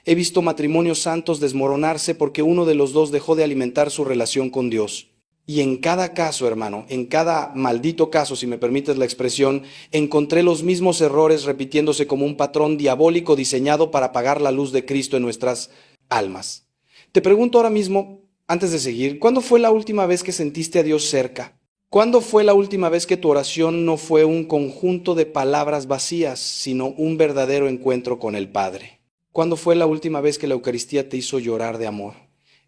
He visto matrimonios santos desmoronarse porque uno de los dos dejó de alimentar su relación con Dios. Y en cada caso, hermano, en cada maldito caso, si me permites la expresión, encontré los mismos errores repitiéndose como un patrón diabólico diseñado para apagar la luz de Cristo en nuestras almas. Te pregunto ahora mismo, antes de seguir, ¿cuándo fue la última vez que sentiste a Dios cerca? ¿Cuándo fue la última vez que tu oración no fue un conjunto de palabras vacías, sino un verdadero encuentro con el Padre? ¿Cuándo fue la última vez que la Eucaristía te hizo llorar de amor?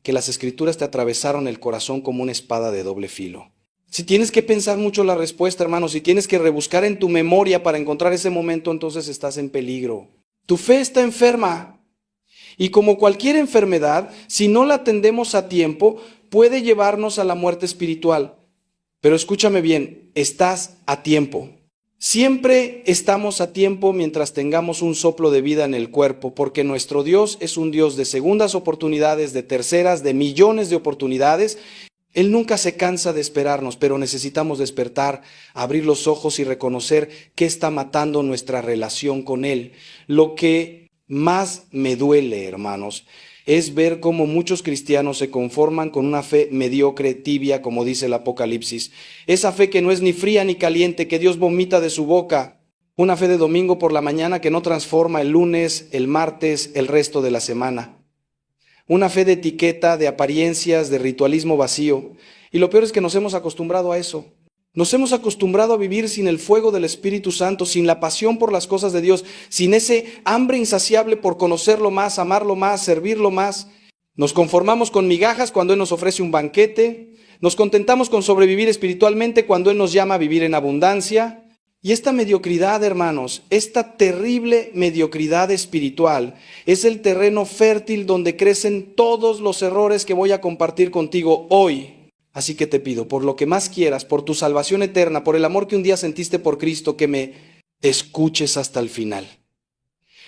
Que las Escrituras te atravesaron el corazón como una espada de doble filo. Si tienes que pensar mucho la respuesta, hermano, si tienes que rebuscar en tu memoria para encontrar ese momento, entonces estás en peligro. Tu fe está enferma. Y como cualquier enfermedad, si no la atendemos a tiempo, puede llevarnos a la muerte espiritual. Pero escúchame bien, estás a tiempo. Siempre estamos a tiempo mientras tengamos un soplo de vida en el cuerpo, porque nuestro Dios es un Dios de segundas oportunidades, de terceras, de millones de oportunidades. Él nunca se cansa de esperarnos, pero necesitamos despertar, abrir los ojos y reconocer qué está matando nuestra relación con Él. Lo que más me duele, hermanos, es ver cómo muchos cristianos se conforman con una fe mediocre, tibia, como dice el Apocalipsis. Esa fe que no es ni fría ni caliente, que Dios vomita de su boca. Una fe de domingo por la mañana que no transforma el lunes, el martes, el resto de la semana. Una fe de etiqueta, de apariencias, de ritualismo vacío. Y lo peor es que nos hemos acostumbrado a eso. Nos hemos acostumbrado a vivir sin el fuego del Espíritu Santo, sin la pasión por las cosas de Dios, sin ese hambre insaciable por conocerlo más, amarlo más, servirlo más. Nos conformamos con migajas cuando Él nos ofrece un banquete. Nos contentamos con sobrevivir espiritualmente cuando Él nos llama a vivir en abundancia. Y esta mediocridad, hermanos, esta terrible mediocridad espiritual es el terreno fértil donde crecen todos los errores que voy a compartir contigo hoy. Así que te pido, por lo que más quieras, por tu salvación eterna, por el amor que un día sentiste por Cristo, que me escuches hasta el final.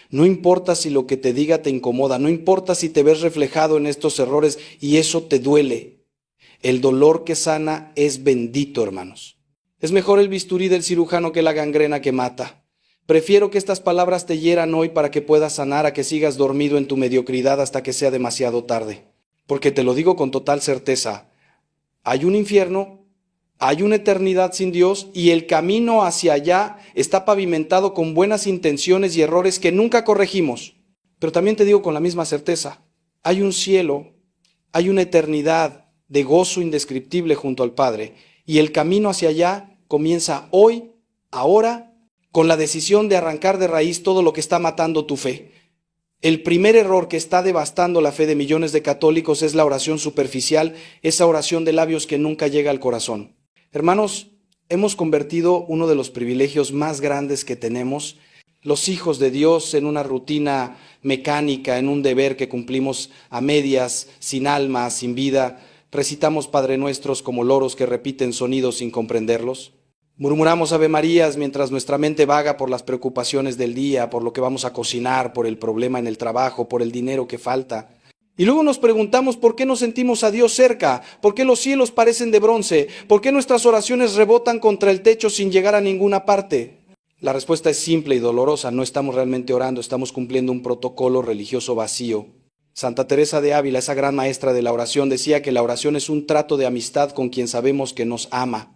No importa si lo que te diga te incomoda, no importa si te ves reflejado en estos errores y eso te duele. El dolor que sana es bendito, hermanos. Es mejor el bisturí del cirujano que la gangrena que mata. Prefiero que estas palabras te hieran hoy para que puedas sanar a que sigas dormido en tu mediocridad hasta que sea demasiado tarde. Porque te lo digo con total certeza. Hay un infierno, hay una eternidad sin Dios y el camino hacia allá está pavimentado con buenas intenciones y errores que nunca corregimos. Pero también te digo con la misma certeza, hay un cielo, hay una eternidad de gozo indescriptible junto al Padre y el camino hacia allá comienza hoy, ahora, con la decisión de arrancar de raíz todo lo que está matando tu fe. El primer error que está devastando la fe de millones de católicos es la oración superficial, esa oración de labios que nunca llega al corazón. Hermanos, hemos convertido uno de los privilegios más grandes que tenemos, los hijos de Dios, en una rutina mecánica, en un deber que cumplimos a medias, sin alma, sin vida. Recitamos Padre Nuestros como loros que repiten sonidos sin comprenderlos. Murmuramos Ave Marías mientras nuestra mente vaga por las preocupaciones del día, por lo que vamos a cocinar, por el problema en el trabajo, por el dinero que falta. Y luego nos preguntamos por qué no sentimos a Dios cerca, por qué los cielos parecen de bronce, por qué nuestras oraciones rebotan contra el techo sin llegar a ninguna parte. La respuesta es simple y dolorosa, no estamos realmente orando, estamos cumpliendo un protocolo religioso vacío. Santa Teresa de Ávila, esa gran maestra de la oración, decía que la oración es un trato de amistad con quien sabemos que nos ama.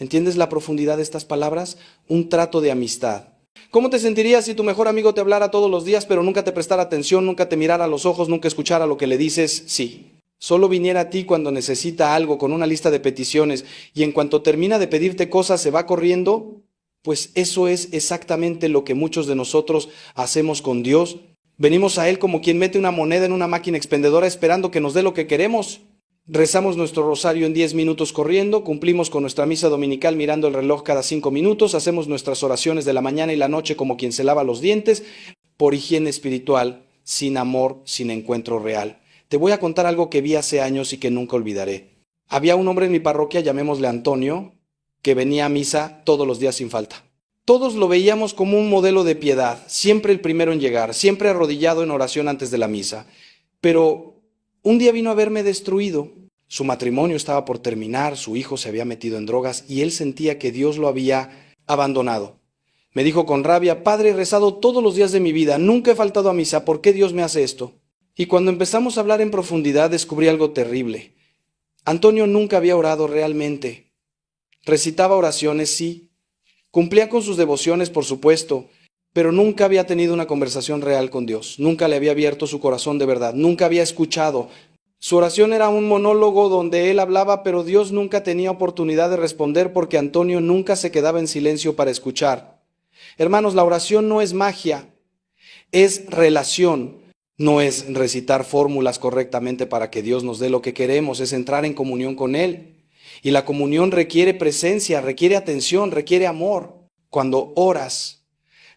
¿Entiendes la profundidad de estas palabras? Un trato de amistad. ¿Cómo te sentirías si tu mejor amigo te hablara todos los días, pero nunca te prestara atención, nunca te mirara a los ojos, nunca escuchara lo que le dices? Sí. Solo viniera a ti cuando necesita algo con una lista de peticiones y en cuanto termina de pedirte cosas se va corriendo. Pues eso es exactamente lo que muchos de nosotros hacemos con Dios. Venimos a Él como quien mete una moneda en una máquina expendedora esperando que nos dé lo que queremos. Rezamos nuestro rosario en 10 minutos corriendo, cumplimos con nuestra misa dominical mirando el reloj cada 5 minutos, hacemos nuestras oraciones de la mañana y la noche como quien se lava los dientes, por higiene espiritual, sin amor, sin encuentro real. Te voy a contar algo que vi hace años y que nunca olvidaré. Había un hombre en mi parroquia, llamémosle Antonio, que venía a misa todos los días sin falta. Todos lo veíamos como un modelo de piedad, siempre el primero en llegar, siempre arrodillado en oración antes de la misa. Pero un día vino a verme destruido. Su matrimonio estaba por terminar, su hijo se había metido en drogas y él sentía que Dios lo había abandonado. Me dijo con rabia: Padre, he rezado todos los días de mi vida, nunca he faltado a misa, ¿por qué Dios me hace esto? Y cuando empezamos a hablar en profundidad descubrí algo terrible. Antonio nunca había orado realmente. Recitaba oraciones, sí. Cumplía con sus devociones, por supuesto, pero nunca había tenido una conversación real con Dios. Nunca le había abierto su corazón de verdad. Nunca había escuchado. Su oración era un monólogo donde él hablaba, pero Dios nunca tenía oportunidad de responder porque Antonio nunca se quedaba en silencio para escuchar. Hermanos, la oración no es magia, es relación. No es recitar fórmulas correctamente para que Dios nos dé lo que queremos, es entrar en comunión con Él. Y la comunión requiere presencia, requiere atención, requiere amor. Cuando oras,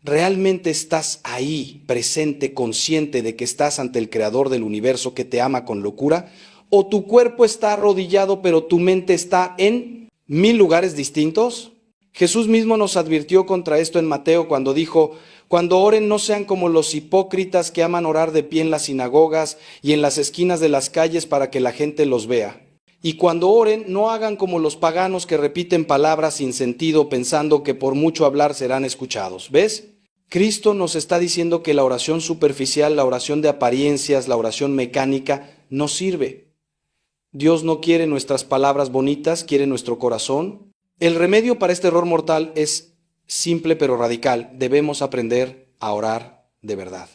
realmente estás ahí, presente, consciente de que estás ante el Creador del universo que te ama con locura, o tu cuerpo está arrodillado pero tu mente está en 1000 lugares distintos. Jesús mismo nos advirtió contra esto en Mateo cuando dijo: cuando oren no sean como los hipócritas que aman orar de pie en las sinagogas y en las esquinas de las calles para que la gente los vea. Y cuando oren no hagan como los paganos que repiten palabras sin sentido pensando que por mucho hablar serán escuchados. ¿Ves? Cristo nos está diciendo que la oración superficial, la oración de apariencias, la oración mecánica no sirve. Dios no quiere nuestras palabras bonitas, quiere nuestro corazón. El remedio para este error mortal es simple pero radical. Debemos aprender a orar de verdad.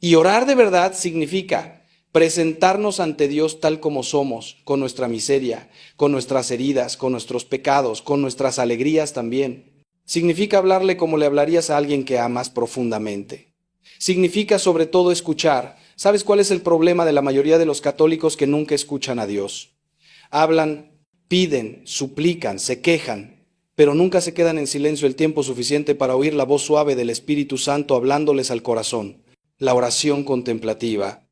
Y orar de verdad significa presentarnos ante Dios tal como somos, con nuestra miseria, con nuestras heridas, con nuestros pecados, con nuestras alegrías también. Significa hablarle como le hablarías a alguien que amas profundamente. Significa sobre todo escuchar. ¿Sabes cuál es el problema de la mayoría de los católicos que nunca escuchan a Dios? Hablan, piden, suplican, se quejan, pero nunca se quedan en silencio el tiempo suficiente para oír la voz suave del Espíritu Santo hablándoles al corazón. La oración contemplativa.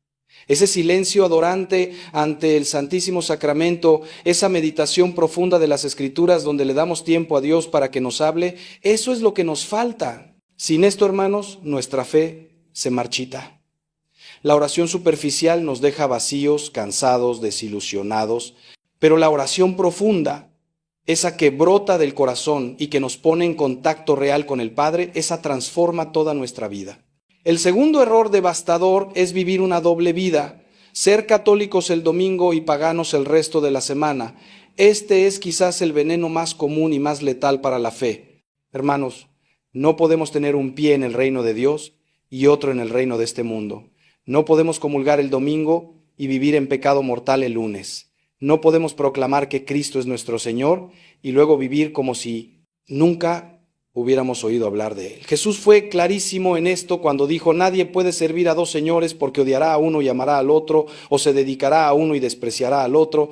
Ese silencio adorante ante el Santísimo Sacramento, esa meditación profunda de las Escrituras donde le damos tiempo a Dios para que nos hable, eso es lo que nos falta. Sin esto, hermanos, nuestra fe se marchita. La oración superficial nos deja vacíos, cansados, desilusionados, pero la oración profunda, esa que brota del corazón y que nos pone en contacto real con el Padre, esa transforma toda nuestra vida. El segundo error devastador es vivir una doble vida, ser católicos el domingo y paganos el resto de la semana. Este es quizás el veneno más común y más letal para la fe. Hermanos, no podemos tener un pie en el reino de Dios y otro en el reino de este mundo. No podemos comulgar el domingo y vivir en pecado mortal el lunes. No podemos proclamar que Cristo es nuestro Señor y luego vivir como si nunca hubiéramos oído hablar de Él. Jesús fue clarísimo en esto cuando dijo: nadie puede servir a dos señores porque odiará a uno y amará al otro, o se dedicará a uno y despreciará al otro.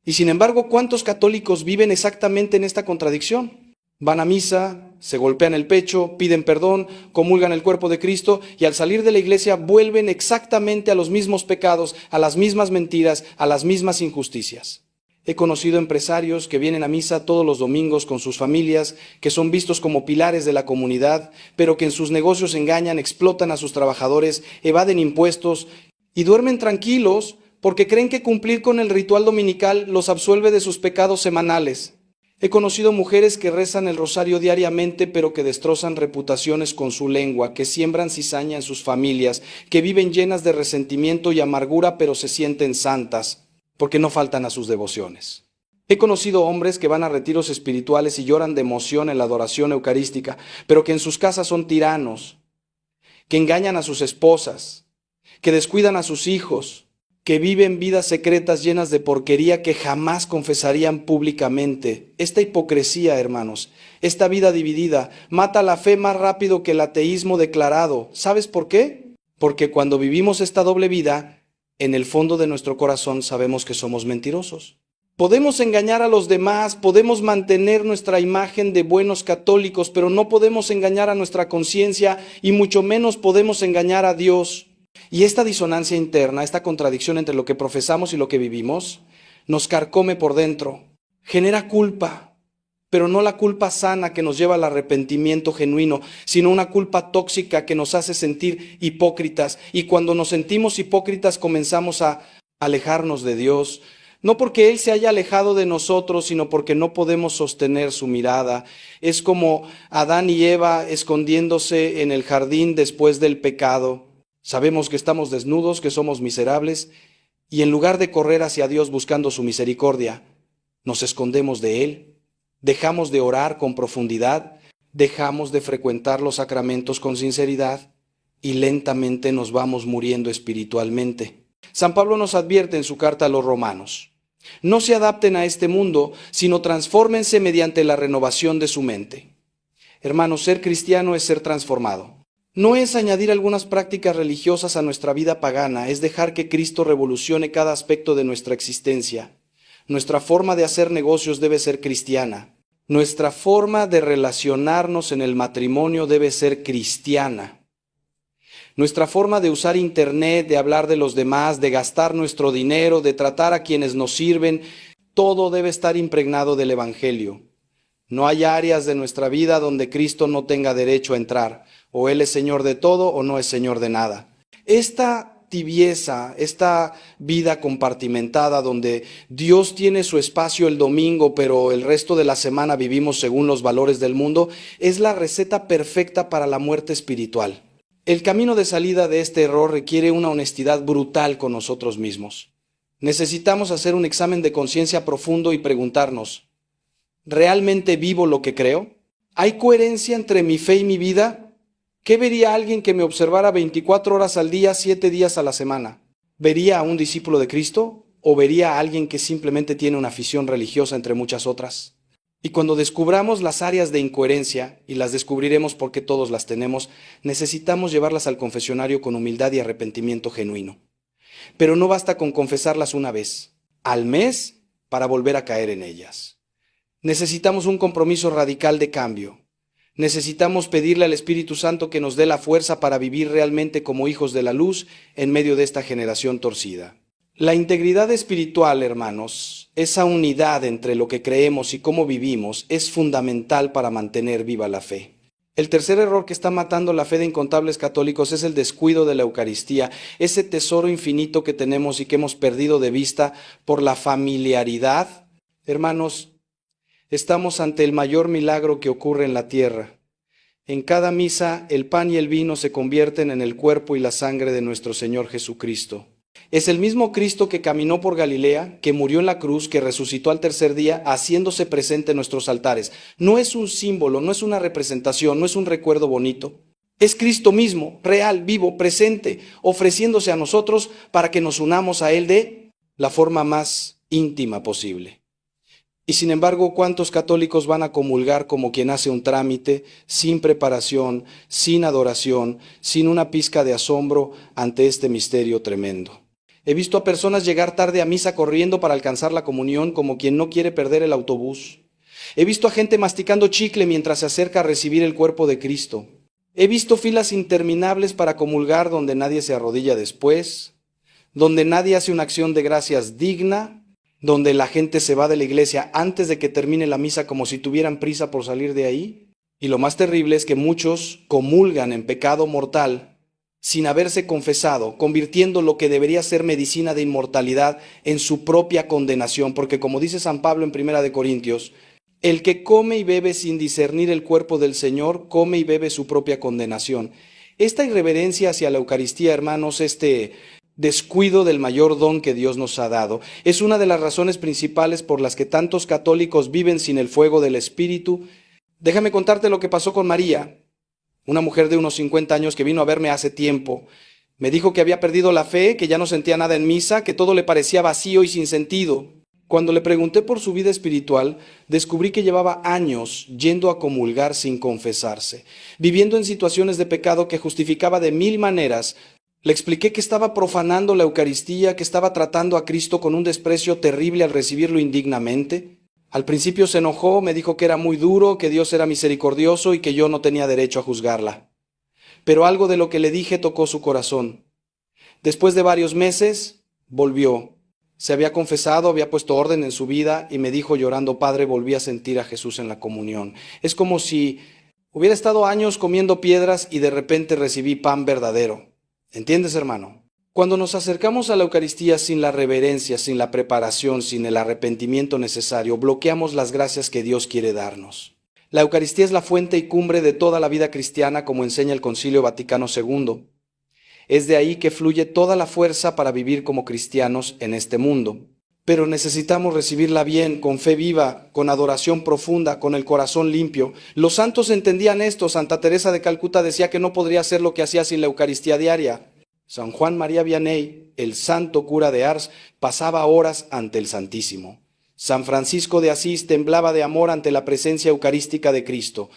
Y sin embargo, ¿cuántos católicos viven exactamente en esta contradicción? Van a misa, se golpean el pecho, piden perdón, comulgan el cuerpo de Cristo y al salir de la iglesia vuelven exactamente a los mismos pecados, a las mismas mentiras, a las mismas injusticias. He conocido empresarios que vienen a misa todos los domingos con sus familias, que son vistos como pilares de la comunidad, pero que en sus negocios engañan, explotan a sus trabajadores, evaden impuestos y duermen tranquilos porque creen que cumplir con el ritual dominical los absuelve de sus pecados semanales. He conocido mujeres que rezan el rosario diariamente, pero que destrozan reputaciones con su lengua, que siembran cizaña en sus familias, que viven llenas de resentimiento y amargura, pero se sienten santas, porque no faltan a sus devociones. He conocido hombres que van a retiros espirituales y lloran de emoción en la adoración eucarística, pero que en sus casas son tiranos, que engañan a sus esposas, que descuidan a sus hijos, que viven vidas secretas llenas de porquería que jamás confesarían públicamente. Esta hipocresía, hermanos, esta vida dividida, mata la fe más rápido que el ateísmo declarado. ¿Sabes por qué? Porque cuando vivimos esta doble vida, en el fondo de nuestro corazón sabemos que somos mentirosos. Podemos engañar a los demás, podemos mantener nuestra imagen de buenos católicos, pero no podemos engañar a nuestra conciencia y mucho menos podemos engañar a Dios. Y esta disonancia interna, esta contradicción entre lo que profesamos y lo que vivimos, nos carcome por dentro, genera culpa, pero no la culpa sana que nos lleva al arrepentimiento genuino, sino una culpa tóxica que nos hace sentir hipócritas. Y cuando nos sentimos hipócritas comenzamos a alejarnos de Dios, No porque Él se haya alejado de nosotros, sino porque no podemos sostener su mirada. Es como Adán y Eva escondiéndose en el jardín después del pecado. Sabemos que estamos desnudos, que somos miserables, y en lugar de correr hacia Dios buscando su misericordia, nos escondemos de Él, dejamos de orar con profundidad, dejamos de frecuentar los sacramentos con sinceridad y lentamente nos vamos muriendo espiritualmente. San Pablo nos advierte en su carta a los romanos: no se adapten a este mundo, sino transfórmense mediante la renovación de su mente. Hermanos, ser cristiano es ser transformado. No es añadir algunas prácticas religiosas a nuestra vida pagana, es dejar que Cristo revolucione cada aspecto de nuestra existencia. Nuestra forma de hacer negocios debe ser cristiana. Nuestra forma de relacionarnos en el matrimonio debe ser cristiana. Nuestra forma de usar internet, de hablar de los demás, de gastar nuestro dinero, de tratar a quienes nos sirven, todo debe estar impregnado del Evangelio. No hay áreas de nuestra vida donde Cristo no tenga derecho a entrar. O Él es Señor de todo o no es Señor de nada. Esta tibieza, esta vida compartimentada donde Dios tiene su espacio el domingo, pero el resto de la semana vivimos según los valores del mundo, es la receta perfecta para la muerte espiritual. El camino de salida de este error requiere una honestidad brutal con nosotros mismos. Necesitamos hacer un examen de conciencia profundo y preguntarnos: ¿realmente vivo lo que creo? ¿Hay coherencia entre mi fe y mi vida? ¿Qué vería alguien que me observara 24 horas al día, 7 días a la semana? ¿Vería a un discípulo de Cristo o vería a alguien que simplemente tiene una afición religiosa entre muchas otras? Y cuando descubramos las áreas de incoherencia, y las descubriremos porque todos las tenemos, necesitamos llevarlas al confesionario con humildad y arrepentimiento genuino. Pero no basta con confesarlas una vez, al mes, para volver a caer en ellas. Necesitamos un compromiso radical de cambio. Necesitamos pedirle al Espíritu Santo que nos dé la fuerza para vivir realmente como hijos de la luz en medio de esta generación torcida. La integridad espiritual, hermanos, esa unidad entre lo que creemos y cómo vivimos, es fundamental para mantener viva la fe. El tercer error que está matando la fe de incontables católicos es el descuido de la Eucaristía, ese tesoro infinito que tenemos y que hemos perdido de vista por la familiaridad. Hermanos, estamos ante el mayor milagro que ocurre en la tierra. En cada misa, el pan y el vino se convierten en el cuerpo y la sangre de nuestro Señor Jesucristo. Es el mismo Cristo que caminó por Galilea, que murió en la cruz, que resucitó al tercer día, haciéndose presente en nuestros altares. No es un símbolo, no es una representación, no es un recuerdo bonito. Es Cristo mismo, real, vivo, presente, ofreciéndose a nosotros para que nos unamos a Él de la forma más íntima posible. Y sin embargo, ¿cuántos católicos van a comulgar como quien hace un trámite, sin preparación, sin adoración, sin una pizca de asombro ante este misterio tremendo? He visto a personas llegar tarde a misa corriendo para alcanzar la comunión como quien no quiere perder el autobús. He visto a gente masticando chicle mientras se acerca a recibir el cuerpo de Cristo. He visto filas interminables para comulgar donde nadie se arrodilla después, donde nadie hace una acción de gracias digna, donde la gente se va de la iglesia antes de que termine la misa como si tuvieran prisa por salir de ahí. Y lo más terrible es que muchos comulgan en pecado mortal sin haberse confesado, convirtiendo lo que debería ser medicina de inmortalidad en su propia condenación, porque como dice San Pablo en 1 Corintios, el que come y bebe sin discernir el cuerpo del Señor, come y bebe su propia condenación. Esta irreverencia hacia la Eucaristía, hermanos, este descuido del mayor don que Dios nos ha dado, es una de las razones principales por las que tantos católicos viven sin el fuego del Espíritu. Déjame contarte lo que pasó con María, una mujer de unos 50 años que vino a verme hace tiempo. Me dijo que había perdido la fe, que ya no sentía nada en misa, que todo le parecía vacío y sin sentido. Cuando le pregunté por su vida espiritual, descubrí que llevaba años yendo a comulgar sin confesarse, viviendo en situaciones de pecado que justificaba de 1000 maneras. Le expliqué que estaba profanando la Eucaristía, que estaba tratando a Cristo con un desprecio terrible al recibirlo indignamente. Al principio se enojó, me dijo que era muy duro, que Dios era misericordioso y que yo no tenía derecho a juzgarla. Pero algo de lo que le dije tocó su corazón. Después de varios meses, volvió. Se había confesado, había puesto orden en su vida y me dijo llorando: Padre, volví a sentir a Jesús en la comunión. Es como si hubiera estado años comiendo piedras y de repente recibí pan verdadero. ¿Entiendes, hermano? Cuando nos acercamos a la Eucaristía sin la reverencia, sin la preparación, sin el arrepentimiento necesario, bloqueamos las gracias que Dios quiere darnos. La Eucaristía es la fuente y cumbre de toda la vida cristiana, como enseña el Concilio Vaticano II. Es de ahí que fluye toda la fuerza para vivir como cristianos en este mundo. Pero necesitamos recibirla bien, con fe viva, con adoración profunda, con el corazón limpio. Los santos entendían esto. Santa Teresa de Calcuta decía que no podría hacer lo que hacía sin la Eucaristía diaria. San Juan María Vianney, el santo cura de Ars, pasaba horas ante el Santísimo. San Francisco de Asís temblaba de amor ante la presencia eucarística de Cristo.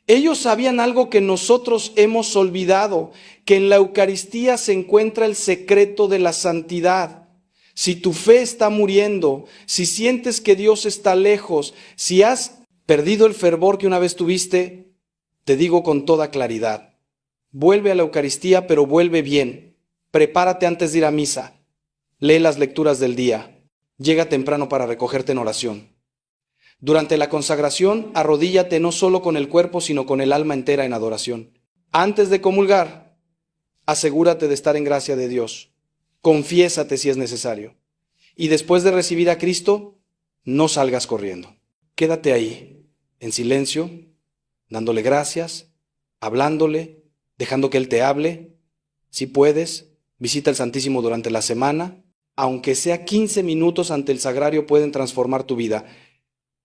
Ellos sabían algo que nosotros hemos olvidado, que en la Eucaristía se encuentra el secreto de la santidad. Si tu fe está muriendo, si sientes que Dios está lejos, si has perdido el fervor que una vez tuviste, te digo con toda claridad, vuelve a la Eucaristía, pero vuelve bien. Prepárate antes de ir a misa. Lee las lecturas del día. Llega temprano para recogerte en oración. Durante la consagración, arrodíllate no solo con el cuerpo, sino con el alma entera en adoración. Antes de comulgar, asegúrate de estar en gracia de Dios. Confiésate si es necesario. Y después de recibir a Cristo, no salgas corriendo. Quédate ahí, en silencio, dándole gracias, hablándole, dejando que Él te hable. Si puedes, visita el Santísimo durante la semana. Aunque sea 15 minutos ante el sagrario, pueden transformar tu vida.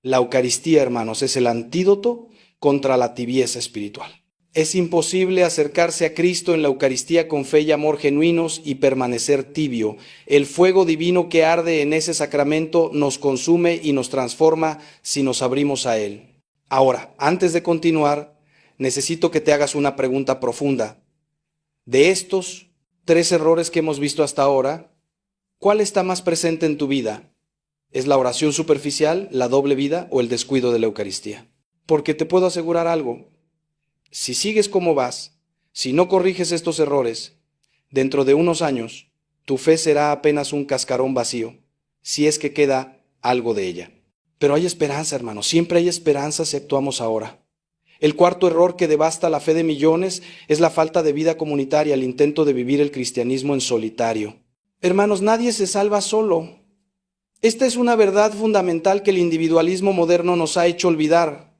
La Eucaristía, hermanos, es el antídoto contra la tibieza espiritual. Es imposible acercarse a Cristo en la Eucaristía con fe y amor genuinos y permanecer tibio. El fuego divino que arde en ese sacramento nos consume y nos transforma si nos abrimos a Él. Ahora, antes de continuar, necesito que te hagas una pregunta profunda. De estos 3 errores que hemos visto hasta ahora, ¿cuál está más presente en tu vida? ¿Es la oración superficial, la doble vida o el descuido de la Eucaristía? Porque te puedo asegurar algo. Si sigues como vas, si no corriges estos errores, dentro de unos años, tu fe será apenas un cascarón vacío, si es que queda algo de ella. Pero hay esperanza, hermano, siempre hay esperanza si actuamos ahora. El cuarto error que devasta la fe de millones es la falta de vida comunitaria, el intento de vivir el cristianismo en solitario. Hermanos, nadie se salva solo. Esta es una verdad fundamental que el individualismo moderno nos ha hecho olvidar.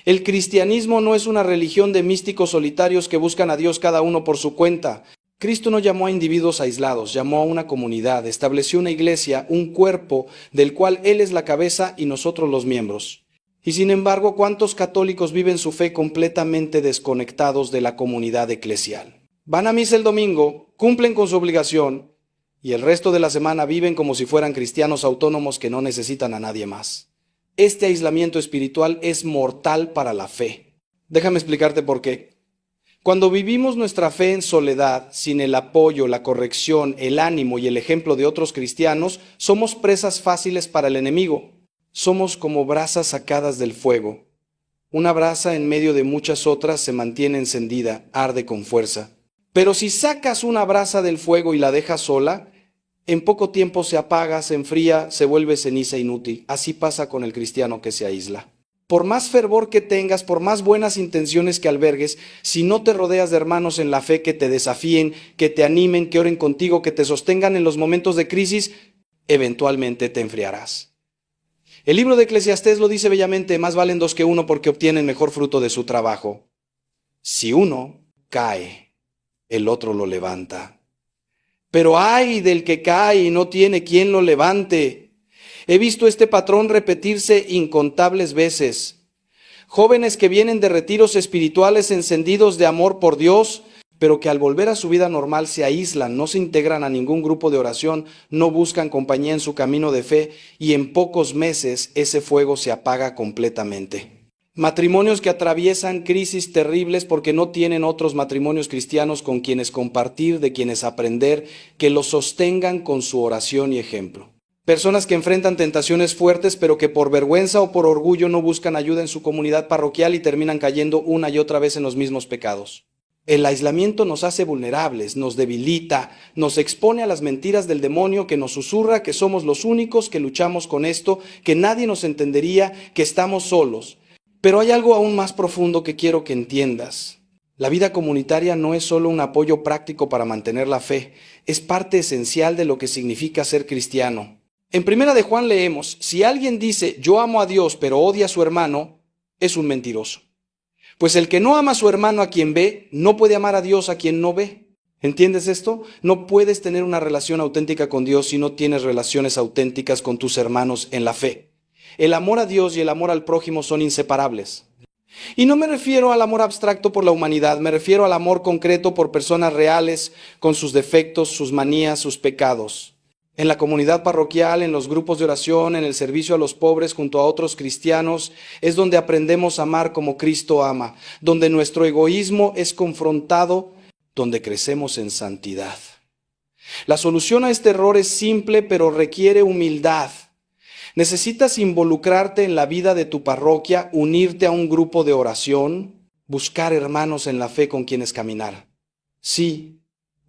El cristianismo no es una religión de místicos solitarios que buscan a Dios cada uno por su cuenta. Cristo no llamó a individuos aislados, llamó a una comunidad, estableció una iglesia, un cuerpo del cual Él es la cabeza y nosotros los miembros. Y sin embargo, ¿cuántos católicos viven su fe completamente desconectados de la comunidad eclesial? Van a misa el domingo, cumplen con su obligación y el resto de la semana viven como si fueran cristianos autónomos que no necesitan a nadie más. Este aislamiento espiritual es mortal para la fe. Déjame explicarte por qué. Cuando vivimos nuestra fe en soledad, sin el apoyo, la corrección, el ánimo y el ejemplo de otros cristianos, somos presas fáciles para el enemigo. Somos como brasas sacadas del fuego. Una brasa en medio de muchas otras se mantiene encendida, arde con fuerza. Pero si sacas una brasa del fuego y la dejas sola, en poco tiempo se apaga, se enfría, se vuelve ceniza inútil. Así pasa con el cristiano que se aísla. Por más fervor que tengas, por más buenas intenciones que albergues, si no te rodeas de hermanos en la fe que te desafíen, que te animen, que oren contigo, que te sostengan en los momentos de crisis, eventualmente te enfriarás. El libro de Eclesiastés lo dice bellamente: más valen 2 que 1 porque obtienen mejor fruto de su trabajo. Si uno cae, el otro lo levanta. Pero ay del que cae y no tiene quien lo levante. He visto este patrón repetirse incontables veces. Jóvenes que vienen de retiros espirituales encendidos de amor por Dios, pero que al volver a su vida normal se aíslan, no se integran a ningún grupo de oración, no buscan compañía en su camino de fe y en pocos meses ese fuego se apaga completamente. Matrimonios que atraviesan crisis terribles porque no tienen otros matrimonios cristianos con quienes compartir, de quienes aprender, que los sostengan con su oración y ejemplo. Personas que enfrentan tentaciones fuertes pero que por vergüenza o por orgullo no buscan ayuda en su comunidad parroquial y terminan cayendo una y otra vez en los mismos pecados. El aislamiento nos hace vulnerables, nos debilita, nos expone a las mentiras del demonio que nos susurra que somos los únicos que luchamos con esto, que nadie nos entendería, que estamos solos. Pero hay algo aún más profundo que quiero que entiendas. La vida comunitaria no es solo un apoyo práctico para mantener la fe, es parte esencial de lo que significa ser cristiano. En Primera de Juan leemos, si alguien dice yo amo a Dios pero odia a su hermano, es un mentiroso. Pues el que no ama a su hermano a quien ve, no puede amar a Dios a quien no ve. ¿Entiendes esto? No puedes tener una relación auténtica con Dios si no tienes relaciones auténticas con tus hermanos en la fe. El amor a Dios y el amor al prójimo son inseparables. Y no me refiero al amor abstracto por la humanidad, me refiero al amor concreto por personas reales, con sus defectos, sus manías, sus pecados. En la comunidad parroquial, en los grupos de oración, en el servicio a los pobres junto a otros cristianos, es donde aprendemos a amar como Cristo ama, donde nuestro egoísmo es confrontado, donde crecemos en santidad. La solución a este error es simple, pero requiere humildad. Necesitas involucrarte en la vida de tu parroquia, unirte a un grupo de oración, buscar hermanos en la fe con quienes caminar. Sí,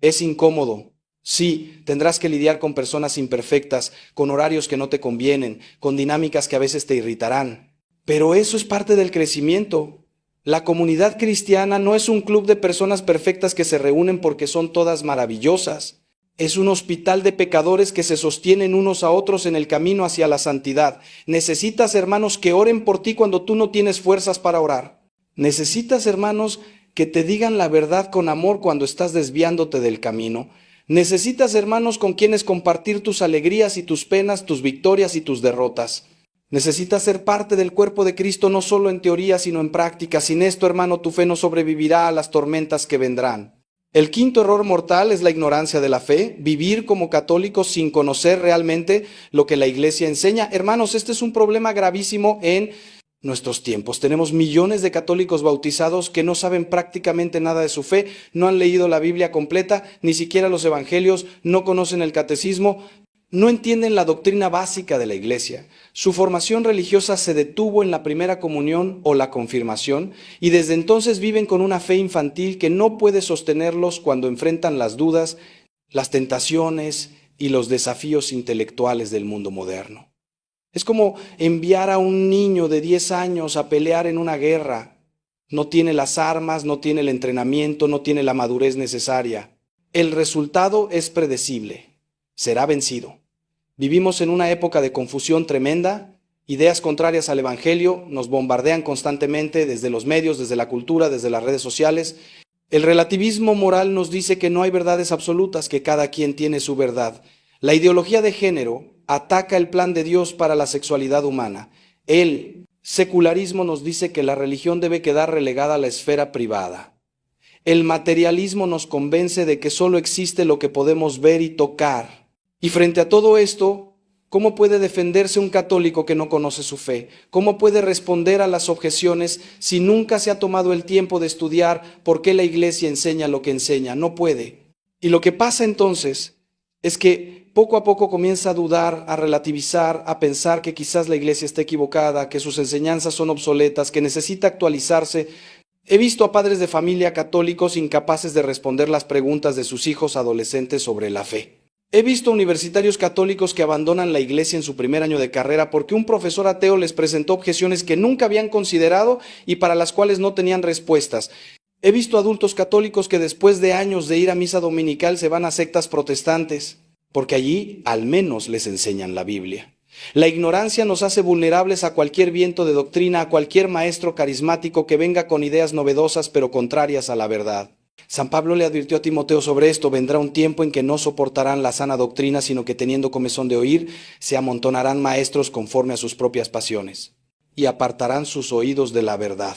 es incómodo. Sí, tendrás que lidiar con personas imperfectas, con horarios que no te convienen, con dinámicas que a veces te irritarán. Pero eso es parte del crecimiento. La comunidad cristiana no es un club de personas perfectas que se reúnen porque son todas maravillosas. Es un hospital de pecadores que se sostienen unos a otros en el camino hacia la santidad. Necesitas hermanos que oren por ti cuando tú no tienes fuerzas para orar. Necesitas hermanos que te digan la verdad con amor cuando estás desviándote del camino. Necesitas hermanos con quienes compartir tus alegrías y tus penas, tus victorias y tus derrotas. Necesitas ser parte del cuerpo de Cristo no solo en teoría sino en práctica. Sin esto, hermano, tu fe no sobrevivirá a las tormentas que vendrán. El quinto error mortal es la ignorancia de la fe, vivir como católicos sin conocer realmente lo que la Iglesia enseña. Hermanos, este es un problema gravísimo en nuestros tiempos. Tenemos millones de católicos bautizados que no saben prácticamente nada de su fe, no han leído la Biblia completa, ni siquiera los evangelios, no conocen el catecismo, no entienden la doctrina básica de la Iglesia. Su formación religiosa se detuvo en la primera comunión o la confirmación y desde entonces viven con una fe infantil que no puede sostenerlos cuando enfrentan las dudas, las tentaciones y los desafíos intelectuales del mundo moderno. Es como enviar a un niño de 10 años a pelear en una guerra. No tiene las armas, no tiene el entrenamiento, no tiene la madurez necesaria. El resultado es predecible. Será vencido. Vivimos en una época de confusión tremenda, ideas contrarias al Evangelio nos bombardean constantemente desde los medios, desde la cultura, desde las redes sociales. El relativismo moral nos dice que no hay verdades absolutas, que cada quien tiene su verdad. La ideología de género ataca el plan de Dios para la sexualidad humana. El secularismo nos dice que la religión debe quedar relegada a la esfera privada. El materialismo nos convence de que solo existe lo que podemos ver y tocar. Y frente a todo esto, ¿cómo puede defenderse un católico que no conoce su fe? ¿Cómo puede responder a las objeciones si nunca se ha tomado el tiempo de estudiar por qué la Iglesia enseña lo que enseña? No puede. Y lo que pasa entonces es que poco a poco comienza a dudar, a relativizar, a pensar que quizás la Iglesia está equivocada, que sus enseñanzas son obsoletas, que necesita actualizarse. He visto a padres de familia católicos incapaces de responder las preguntas de sus hijos adolescentes sobre la fe. He visto universitarios católicos que abandonan la iglesia en su primer año de carrera porque un profesor ateo les presentó objeciones que nunca habían considerado y para las cuales no tenían respuestas. He visto adultos católicos que después de años de ir a misa dominical se van a sectas protestantes, porque allí al menos les enseñan la Biblia. La ignorancia nos hace vulnerables a cualquier viento de doctrina, a cualquier maestro carismático que venga con ideas novedosas pero contrarias a la verdad. San Pablo le advirtió a Timoteo sobre esto: vendrá un tiempo en que no soportarán la sana doctrina, sino que teniendo comezón de oír, se amontonarán maestros conforme a sus propias pasiones, y apartarán sus oídos de la verdad.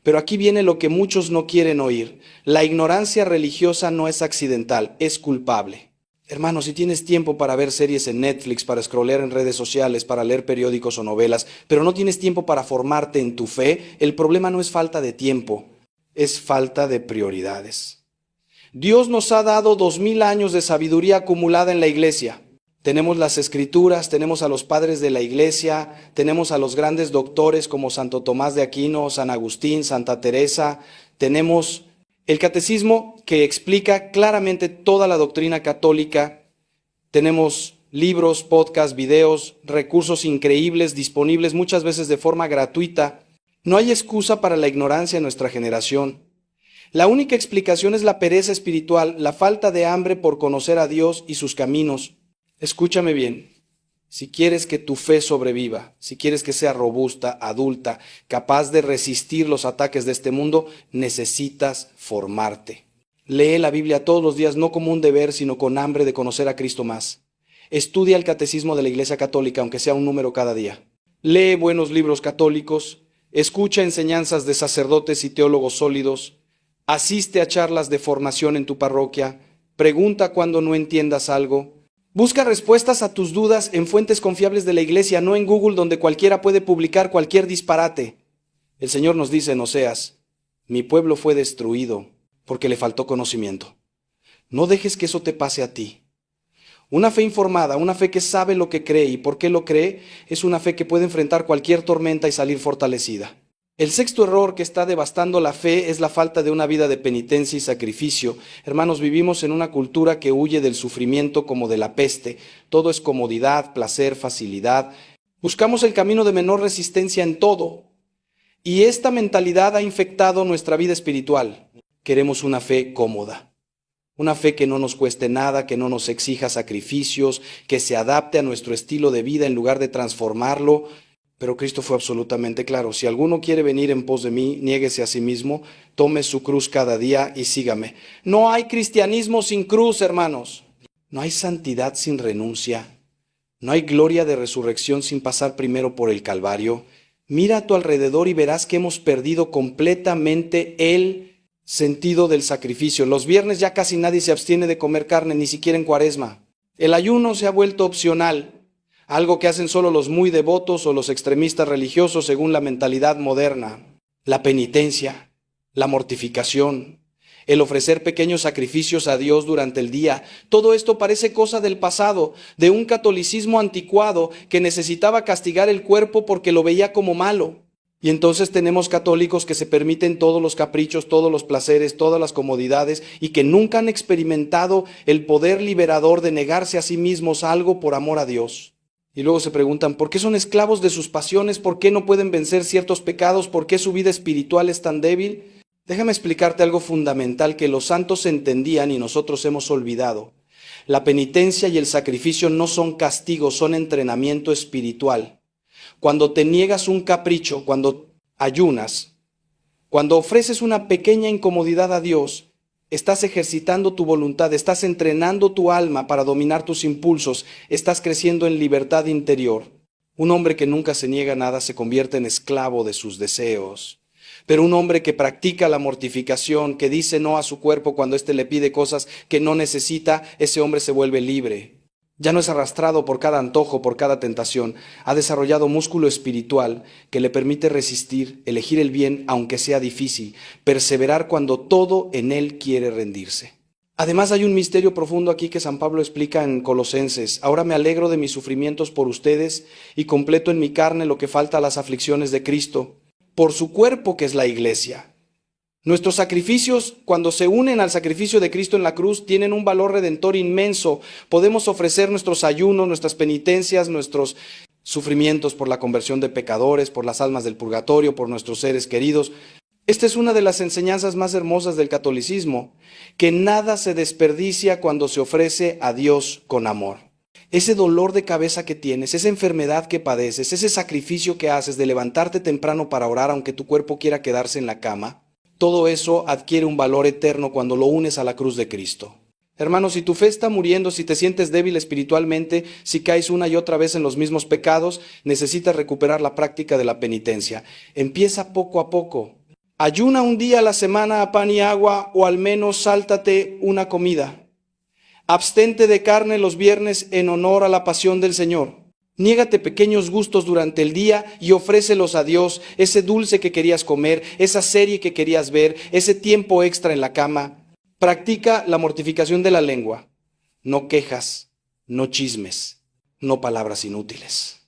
Pero aquí viene lo que muchos no quieren oír: la ignorancia religiosa no es accidental, es culpable. Hermano, si tienes tiempo para ver series en Netflix, para scrollear en redes sociales, para leer periódicos o novelas, pero no tienes tiempo para formarte en tu fe, el problema no es falta de tiempo, es falta de prioridades. Dios nos ha dado 2000 años de sabiduría acumulada en la iglesia. Tenemos las escrituras, tenemos a los padres de la iglesia, tenemos a los grandes doctores como Santo Tomás de Aquino, San Agustín, Santa Teresa, tenemos el catecismo que explica claramente toda la doctrina católica, tenemos libros, podcasts, videos, recursos increíbles disponibles muchas veces de forma gratuita. No hay excusa para la ignorancia en nuestra generación. La única explicación es la pereza espiritual, la falta de hambre por conocer a Dios y sus caminos. Escúchame bien. Si quieres que tu fe sobreviva, si quieres que sea robusta, adulta, capaz de resistir los ataques de este mundo, necesitas formarte. Lee la Biblia todos los días, no como un deber, sino con hambre de conocer a Cristo más. Estudia el catecismo de la Iglesia Católica, aunque sea un número cada día. Lee buenos libros católicos, escucha enseñanzas de sacerdotes y teólogos sólidos, asiste a charlas de formación en tu parroquia, pregunta cuando no entiendas algo. Busca respuestas a tus dudas en fuentes confiables de la Iglesia, no en Google, donde cualquiera puede publicar cualquier disparate. El Señor nos dice en Oseas: mi pueblo fue destruido porque le faltó conocimiento. No dejes que eso te pase a ti. Una fe informada, una fe que sabe lo que cree y por qué lo cree, es una fe que puede enfrentar cualquier tormenta y salir fortalecida. El sexto error que está devastando la fe es la falta de una vida de penitencia y sacrificio. Hermanos, vivimos en una cultura que huye del sufrimiento como de la peste. Todo es comodidad, placer, facilidad. Buscamos el camino de menor resistencia en todo. Y esta mentalidad ha infectado nuestra vida espiritual. Queremos una fe cómoda. Una fe que no nos cueste nada, que no nos exija sacrificios, que se adapte a nuestro estilo de vida en lugar de transformarlo. Pero Cristo fue absolutamente claro: si alguno quiere venir en pos de mí, niéguese a sí mismo, tome su cruz cada día y sígame. No hay cristianismo sin cruz, hermanos. No hay santidad sin renuncia. No hay gloria de resurrección sin pasar primero por el Calvario. Mira a tu alrededor y verás que hemos perdido completamente el sentido del sacrificio. Los viernes ya casi nadie se abstiene de comer carne, ni siquiera en Cuaresma. El ayuno se ha vuelto opcional. Algo que hacen solo los muy devotos o los extremistas religiosos según la mentalidad moderna. La penitencia, la mortificación, el ofrecer pequeños sacrificios a Dios durante el día. Todo esto parece cosa del pasado, de un catolicismo anticuado que necesitaba castigar el cuerpo porque lo veía como malo. Y entonces tenemos católicos que se permiten todos los caprichos, todos los placeres, todas las comodidades y que nunca han experimentado el poder liberador de negarse a sí mismos algo por amor a Dios. Y luego se preguntan, ¿por qué son esclavos de sus pasiones? ¿Por qué no pueden vencer ciertos pecados? ¿Por qué su vida espiritual es tan débil? Déjame explicarte algo fundamental que los santos entendían y nosotros hemos olvidado. La penitencia y el sacrificio no son castigos, son entrenamiento espiritual. Cuando te niegas un capricho, cuando ayunas, cuando ofreces una pequeña incomodidad a Dios, estás ejercitando tu voluntad, estás entrenando tu alma para dominar tus impulsos, estás creciendo en libertad interior. Un hombre que nunca se niega a nada se convierte en esclavo de sus deseos. Pero un hombre que practica la mortificación, que dice no a su cuerpo cuando éste le pide cosas que no necesita, ese hombre se vuelve libre. Ya no es arrastrado por cada antojo, por cada tentación. Ha desarrollado músculo espiritual que le permite resistir, elegir el bien aunque sea difícil, perseverar cuando todo en él quiere rendirse. Además hay un misterio profundo aquí que San Pablo explica en Colosenses. Ahora me alegro de mis sufrimientos por ustedes y completo en mi carne lo que falta a las aflicciones de Cristo, por su cuerpo que es la iglesia. Nuestros sacrificios, cuando se unen al sacrificio de Cristo en la cruz, tienen un valor redentor inmenso. Podemos ofrecer nuestros ayunos, nuestras penitencias, nuestros sufrimientos por la conversión de pecadores, por las almas del purgatorio, por nuestros seres queridos. Esta es una de las enseñanzas más hermosas del catolicismo, que nada se desperdicia cuando se ofrece a Dios con amor. Ese dolor de cabeza que tienes, esa enfermedad que padeces, ese sacrificio que haces de levantarte temprano para orar aunque tu cuerpo quiera quedarse en la cama, todo eso adquiere un valor eterno cuando lo unes a la cruz de Cristo. Hermanos, si tu fe está muriendo, si te sientes débil espiritualmente, si caes una y otra vez en los mismos pecados, necesitas recuperar la práctica de la penitencia. Empieza poco a poco. Ayuna un día a la semana a pan y agua, o al menos sáltate una comida. Abstente de carne los viernes en honor a la pasión del Señor. Niégate pequeños gustos durante el día y ofrécelos a Dios, ese dulce que querías comer, esa serie que querías ver, ese tiempo extra en la cama. Practica la mortificación de la lengua. No quejas, no chismes, no palabras inútiles.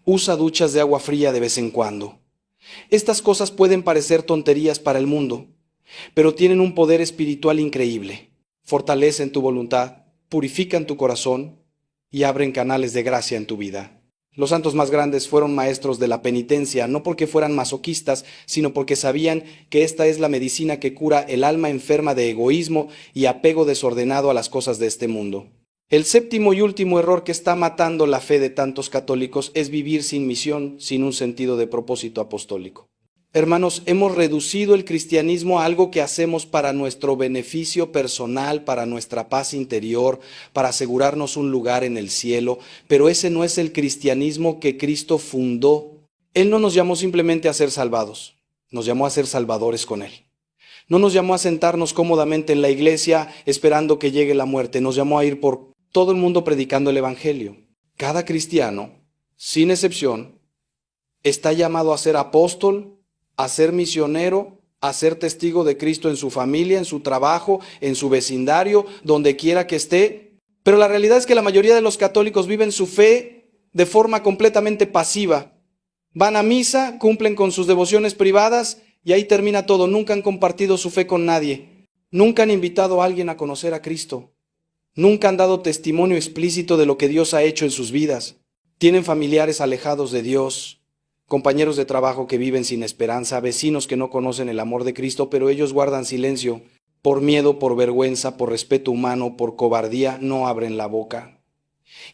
Usa duchas de agua fría de vez en cuando. Estas cosas pueden parecer tonterías para el mundo, pero tienen un poder espiritual increíble. Fortalecen tu voluntad, purifican tu corazón y abren canales de gracia en tu vida. Los santos más grandes fueron maestros de la penitencia, no porque fueran masoquistas, sino porque sabían que esta es la medicina que cura el alma enferma de egoísmo y apego desordenado a las cosas de este mundo. El séptimo y último error que está matando la fe de tantos católicos es vivir sin misión, sin un sentido de propósito apostólico. Hermanos, hemos reducido el cristianismo a algo que hacemos para nuestro beneficio personal, para nuestra paz interior, para asegurarnos un lugar en el cielo, pero ese no es el cristianismo que Cristo fundó. Él no nos llamó simplemente a ser salvados, nos llamó a ser salvadores con Él. No nos llamó a sentarnos cómodamente en la iglesia esperando que llegue la muerte, nos llamó a ir por todo el mundo predicando el Evangelio. Cada cristiano, sin excepción, está llamado a ser apóstol, a ser misionero, a ser testigo de Cristo en su familia, en su trabajo, en su vecindario, donde quiera que esté. Pero la realidad es que la mayoría de los católicos viven su fe de forma completamente pasiva. Van a misa, cumplen con sus devociones privadas y ahí termina todo. Nunca han compartido su fe con nadie. Nunca han invitado a alguien a conocer a Cristo. Nunca han dado testimonio explícito de lo que Dios ha hecho en sus vidas. Tienen familiares alejados de Dios, compañeros de trabajo que viven sin esperanza, vecinos que no conocen el amor de Cristo, pero ellos guardan silencio. Por miedo, por vergüenza, por respeto humano, por cobardía, no abren la boca.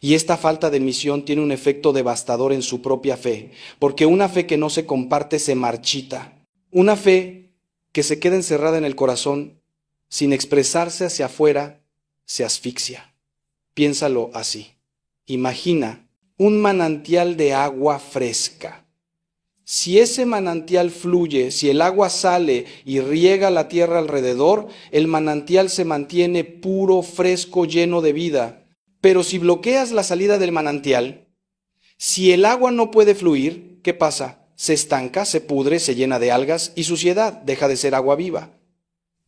Y esta falta de misión tiene un efecto devastador en su propia fe, porque una fe que no se comparte se marchita. Una fe que se queda encerrada en el corazón, sin expresarse hacia afuera, se asfixia. Piénsalo así. Imagina un manantial de agua fresca. Si ese manantial fluye, si el agua sale y riega la tierra alrededor, el manantial se mantiene puro, fresco, lleno de vida. Pero si bloqueas la salida del manantial, si el agua no puede fluir, ¿qué pasa? Se estanca, se pudre, se llena de algas y suciedad, deja de ser agua viva.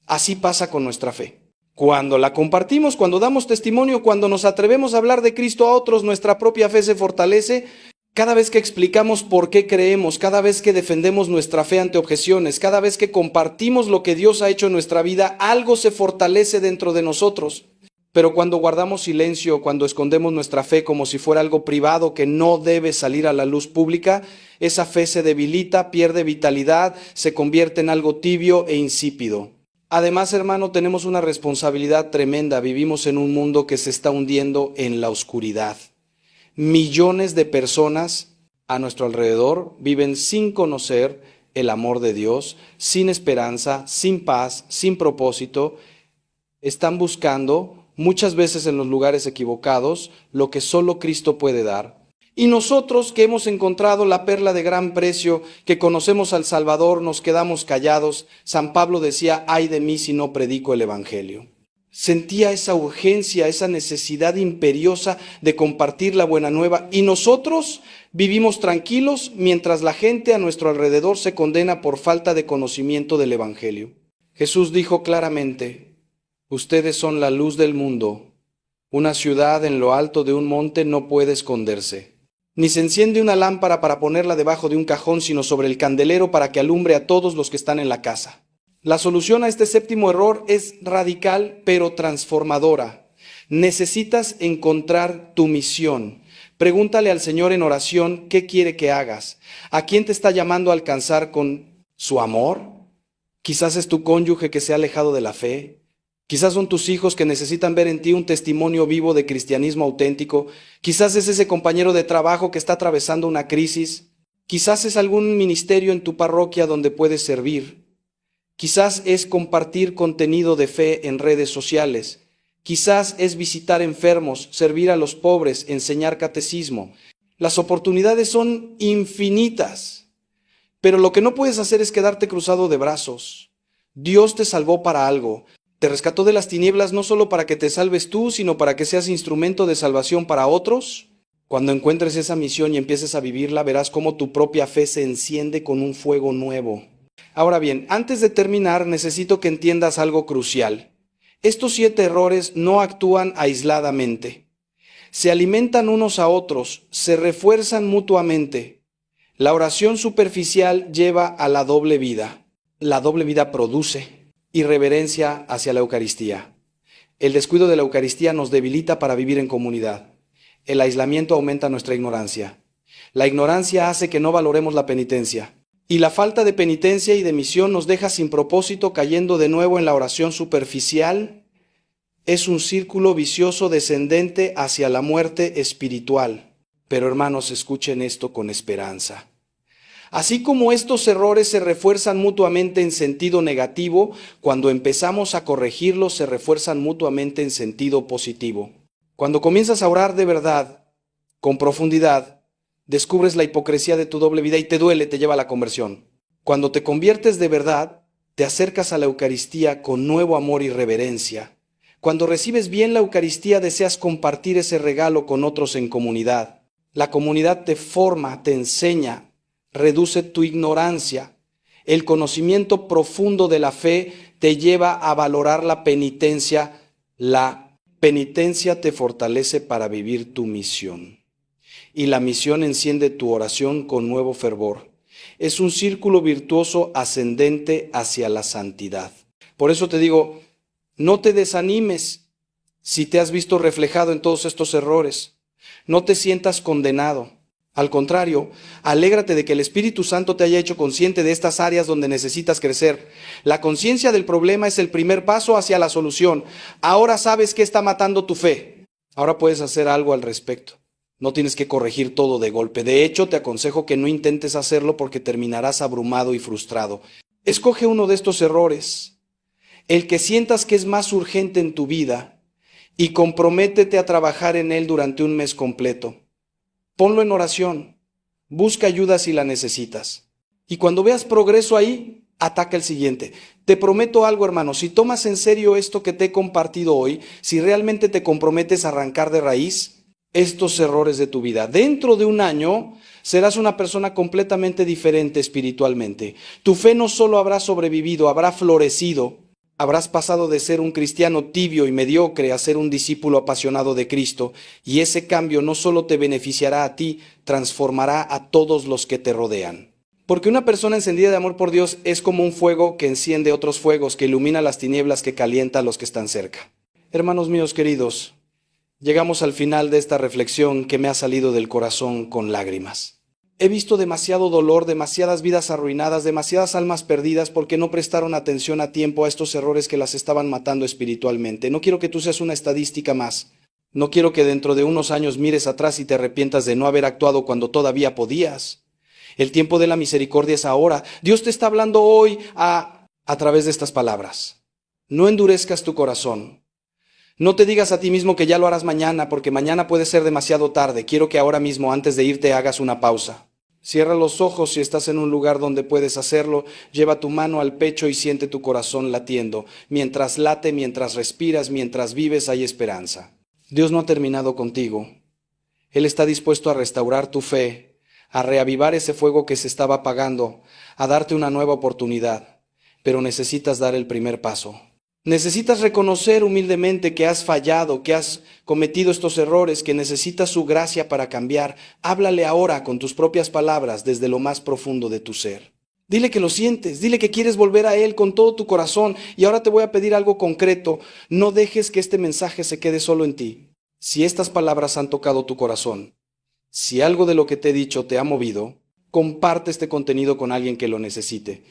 Así pasa con nuestra fe. Cuando la compartimos, cuando damos testimonio, cuando nos atrevemos a hablar de Cristo a otros, nuestra propia fe se fortalece. Cada vez que explicamos por qué creemos, cada vez que defendemos nuestra fe ante objeciones, cada vez que compartimos lo que Dios ha hecho en nuestra vida, algo se fortalece dentro de nosotros. Pero cuando guardamos silencio, cuando escondemos nuestra fe como si fuera algo privado que no debe salir a la luz pública, esa fe se debilita, pierde vitalidad, se convierte en algo tibio e insípido. Además, hermano, tenemos una responsabilidad tremenda. Vivimos en un mundo que se está hundiendo en la oscuridad. Millones de personas a nuestro alrededor viven sin conocer el amor de Dios, sin esperanza, sin paz, sin propósito. Están buscando, muchas veces en los lugares equivocados, lo que solo Cristo puede dar. Y nosotros que hemos encontrado la perla de gran precio, que conocemos al Salvador, nos quedamos callados. San Pablo decía, ay de mí si no predico el Evangelio. Sentía esa urgencia, esa necesidad imperiosa de compartir la buena nueva. Y nosotros vivimos tranquilos mientras la gente a nuestro alrededor se condena por falta de conocimiento del Evangelio. Jesús dijo claramente, ustedes son la luz del mundo. Una ciudad en lo alto de un monte no puede esconderse. Ni se enciende una lámpara para ponerla debajo de un cajón, sino sobre el candelero para que alumbre a todos los que están en la casa. La solución a este séptimo error es radical pero transformadora. Necesitas encontrar tu misión. Pregúntale al Señor en oración qué quiere que hagas. ¿A quién te está llamando a alcanzar con su amor? Quizás es tu cónyuge que se ha alejado de la fe. Quizás son tus hijos que necesitan ver en ti un testimonio vivo de cristianismo auténtico. Quizás es ese compañero de trabajo que está atravesando una crisis. Quizás es algún ministerio en tu parroquia donde puedes servir. Quizás es compartir contenido de fe en redes sociales. Quizás es visitar enfermos, servir a los pobres, enseñar catecismo. Las oportunidades son infinitas. Pero lo que no puedes hacer es quedarte cruzado de brazos. Dios te salvó para algo. Te rescató de las tinieblas no solo para que te salves tú, sino para que seas instrumento de salvación para otros. Cuando encuentres esa misión y empieces a vivirla, verás cómo tu propia fe se enciende con un fuego nuevo. Ahora bien, antes de terminar, necesito que entiendas algo crucial. Estos 7 errores no actúan aisladamente. Se alimentan unos a otros, se refuerzan mutuamente. La oración superficial lleva a la doble vida. La doble vida produce irreverencia hacia la Eucaristía. El descuido de la Eucaristía nos debilita para vivir en comunidad. El aislamiento aumenta nuestra ignorancia. La ignorancia hace que no valoremos la penitencia. Y la falta de penitencia y de misión nos deja sin propósito, cayendo de nuevo en la oración superficial. Es un círculo vicioso descendente hacia la muerte espiritual. Pero hermanos, escuchen esto con esperanza. Así como estos errores se refuerzan mutuamente en sentido negativo, cuando empezamos a corregirlos se refuerzan mutuamente en sentido positivo. Cuando comienzas a orar de verdad, con profundidad, descubres la hipocresía de tu doble vida y te duele, te lleva a la conversión. Cuando te conviertes de verdad, te acercas a la Eucaristía con nuevo amor y reverencia. Cuando recibes bien la Eucaristía, deseas compartir ese regalo con otros en comunidad. La comunidad te forma, te enseña, reduce tu ignorancia. El conocimiento profundo de la fe te lleva a valorar la penitencia. La penitencia te fortalece para vivir tu misión. Y la misión enciende tu oración con nuevo fervor. Es un círculo virtuoso ascendente hacia la santidad. Por eso te digo, no te desanimes si te has visto reflejado en todos estos errores. No te sientas condenado. Al contrario, alégrate de que el Espíritu Santo te haya hecho consciente de estas áreas donde necesitas crecer. La conciencia del problema es el primer paso hacia la solución. Ahora sabes qué está matando tu fe. Ahora puedes hacer algo al respecto. No tienes que corregir todo de golpe. De hecho, te aconsejo que no intentes hacerlo porque terminarás abrumado y frustrado. Escoge uno de estos errores, el que sientas que es más urgente en tu vida, y comprométete a trabajar en él durante un mes completo. Ponlo en oración, busca ayuda si la necesitas. Y cuando veas progreso ahí, ataca el siguiente. Te prometo algo, hermano, si tomas en serio esto que te he compartido hoy, si realmente te comprometes a arrancar de raíz estos errores de tu vida, dentro de un año serás una persona completamente diferente espiritualmente. Tu fe no solo habrá sobrevivido, habrá florecido. Habrás pasado de ser un cristiano tibio y mediocre a ser un discípulo apasionado de Cristo, y ese cambio no solo te beneficiará a ti, transformará a todos los que te rodean. Porque una persona encendida de amor por Dios es como un fuego que enciende otros fuegos, que ilumina las tinieblas, que calienta a los que están cerca. Hermanos míos queridos, llegamos al final de esta reflexión que me ha salido del corazón con lágrimas. He visto demasiado dolor, demasiadas vidas arruinadas, demasiadas almas perdidas porque no prestaron atención a tiempo a estos errores que las estaban matando espiritualmente. No quiero que tú seas una estadística más. No quiero que dentro de unos años mires atrás y te arrepientas de no haber actuado cuando todavía podías. El tiempo de la misericordia es ahora. Dios te está hablando hoy a través de estas palabras. No endurezcas tu corazón. No te digas a ti mismo que ya lo harás mañana, porque mañana puede ser demasiado tarde. Quiero que ahora mismo, antes de irte, hagas una pausa. Cierra los ojos si estás en un lugar donde puedes hacerlo. Lleva tu mano al pecho y siente tu corazón latiendo. Mientras late, mientras respiras, mientras vives, hay esperanza. Dios no ha terminado contigo. Él está dispuesto a restaurar tu fe, a reavivar ese fuego que se estaba apagando, a darte una nueva oportunidad. Pero necesitas dar el primer paso. Necesitas reconocer humildemente que has fallado, que has cometido estos errores, que necesitas su gracia para cambiar. Háblale ahora con tus propias palabras desde lo más profundo de tu ser. Dile que lo sientes, dile que quieres volver a Él con todo tu corazón. Y ahora te voy a pedir algo concreto. No dejes que este mensaje se quede solo en ti. Si estas palabras han tocado tu corazón, si algo de lo que te he dicho te ha movido, comparte este contenido con alguien que lo necesite.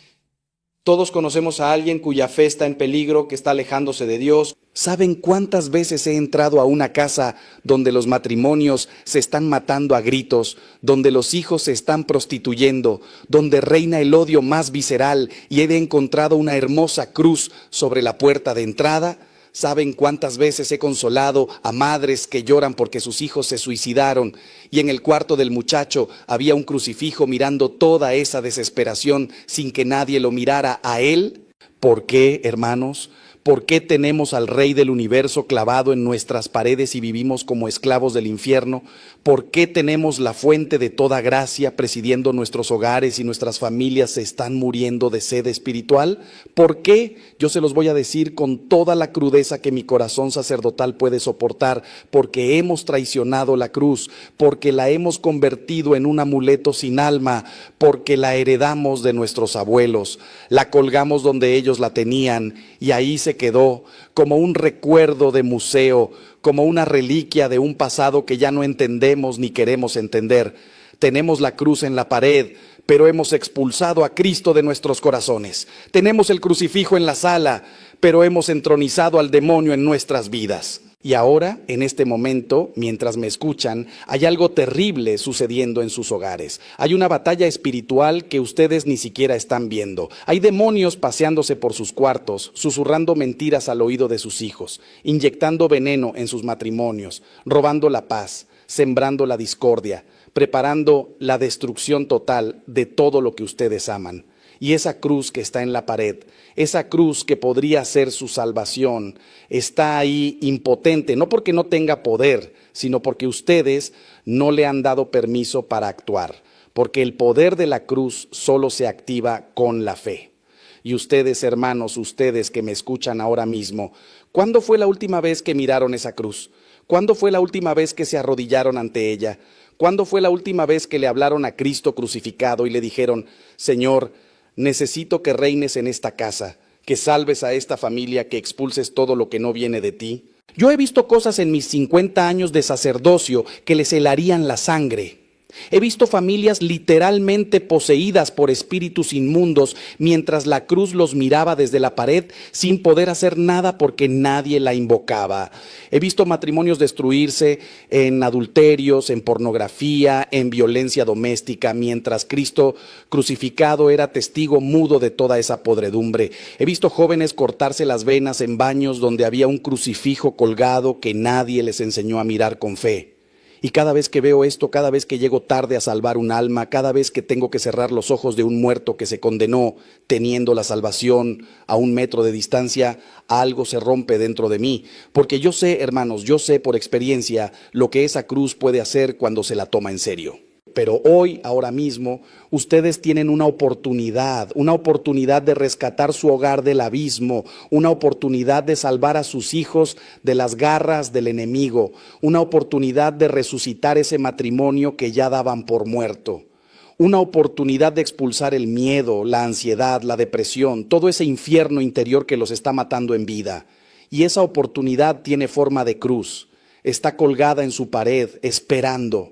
Todos conocemos a alguien cuya fe está en peligro, que está alejándose de Dios. ¿Saben cuántas veces he entrado a una casa donde los matrimonios se están matando a gritos, donde los hijos se están prostituyendo, donde reina el odio más visceral y he encontrado una hermosa cruz sobre la puerta de entrada? ¿Saben cuántas veces he consolado a madres que lloran porque sus hijos se suicidaron y en el cuarto del muchacho había un crucifijo mirando toda esa desesperación sin que nadie lo mirara a él? ¿Por qué, hermanos? ¿Por qué tenemos al Rey del Universo clavado en nuestras paredes y vivimos como esclavos del infierno? ¿Por qué tenemos la fuente de toda gracia presidiendo nuestros hogares y nuestras familias se están muriendo de sed espiritual? ¿Por qué? Yo se los voy a decir con toda la crudeza que mi corazón sacerdotal puede soportar. Porque hemos traicionado la cruz, porque la hemos convertido en un amuleto sin alma, porque la heredamos de nuestros abuelos, la colgamos donde ellos la tenían y ahí se quedó como un recuerdo de museo, como una reliquia de un pasado que ya no entendemos ni queremos entender. Tenemos la cruz en la pared, pero hemos expulsado a Cristo de nuestros corazones. Tenemos el crucifijo en la sala, pero hemos entronizado al demonio en nuestras vidas. Y ahora, en este momento, mientras me escuchan, hay algo terrible sucediendo en sus hogares. Hay una batalla espiritual que ustedes ni siquiera están viendo. Hay demonios paseándose por sus cuartos, susurrando mentiras al oído de sus hijos, inyectando veneno en sus matrimonios, robando la paz, sembrando la discordia, preparando la destrucción total de todo lo que ustedes aman. Y esa cruz que está en la pared, esa cruz que podría ser su salvación, está ahí impotente, no porque no tenga poder, sino porque ustedes no le han dado permiso para actuar, porque el poder de la cruz solo se activa con la fe. Y ustedes, hermanos, ustedes que me escuchan ahora mismo, ¿cuándo fue la última vez que miraron esa cruz? ¿Cuándo fue la última vez que se arrodillaron ante ella? ¿Cuándo fue la última vez que le hablaron a Cristo crucificado y le dijeron: Señor, necesito que reines en esta casa, que salves a esta familia, que expulses todo lo que no viene de ti? Yo he visto cosas en mis 50 años de sacerdocio que les helarían la sangre. He visto familias literalmente poseídas por espíritus inmundos mientras la cruz los miraba desde la pared sin poder hacer nada porque nadie la invocaba. He visto matrimonios destruirse en adulterios, en pornografía, en violencia doméstica, mientras Cristo crucificado era testigo mudo de toda esa podredumbre. He visto jóvenes cortarse las venas en baños donde había un crucifijo colgado que nadie les enseñó a mirar con fe. Y cada vez que veo esto, cada vez que llego tarde a salvar un alma, cada vez que tengo que cerrar los ojos de un muerto que se condenó teniendo la salvación a 1 metro de distancia, algo se rompe dentro de mí. Porque yo sé, hermanos, yo sé por experiencia lo que esa cruz puede hacer cuando se la toma en serio. Pero hoy, ahora mismo, ustedes tienen una oportunidad de rescatar su hogar del abismo, una oportunidad de salvar a sus hijos de las garras del enemigo, una oportunidad de resucitar ese matrimonio que ya daban por muerto, una oportunidad de expulsar el miedo, la ansiedad, la depresión, todo ese infierno interior que los está matando en vida. Y esa oportunidad tiene forma de cruz, está colgada en su pared, esperando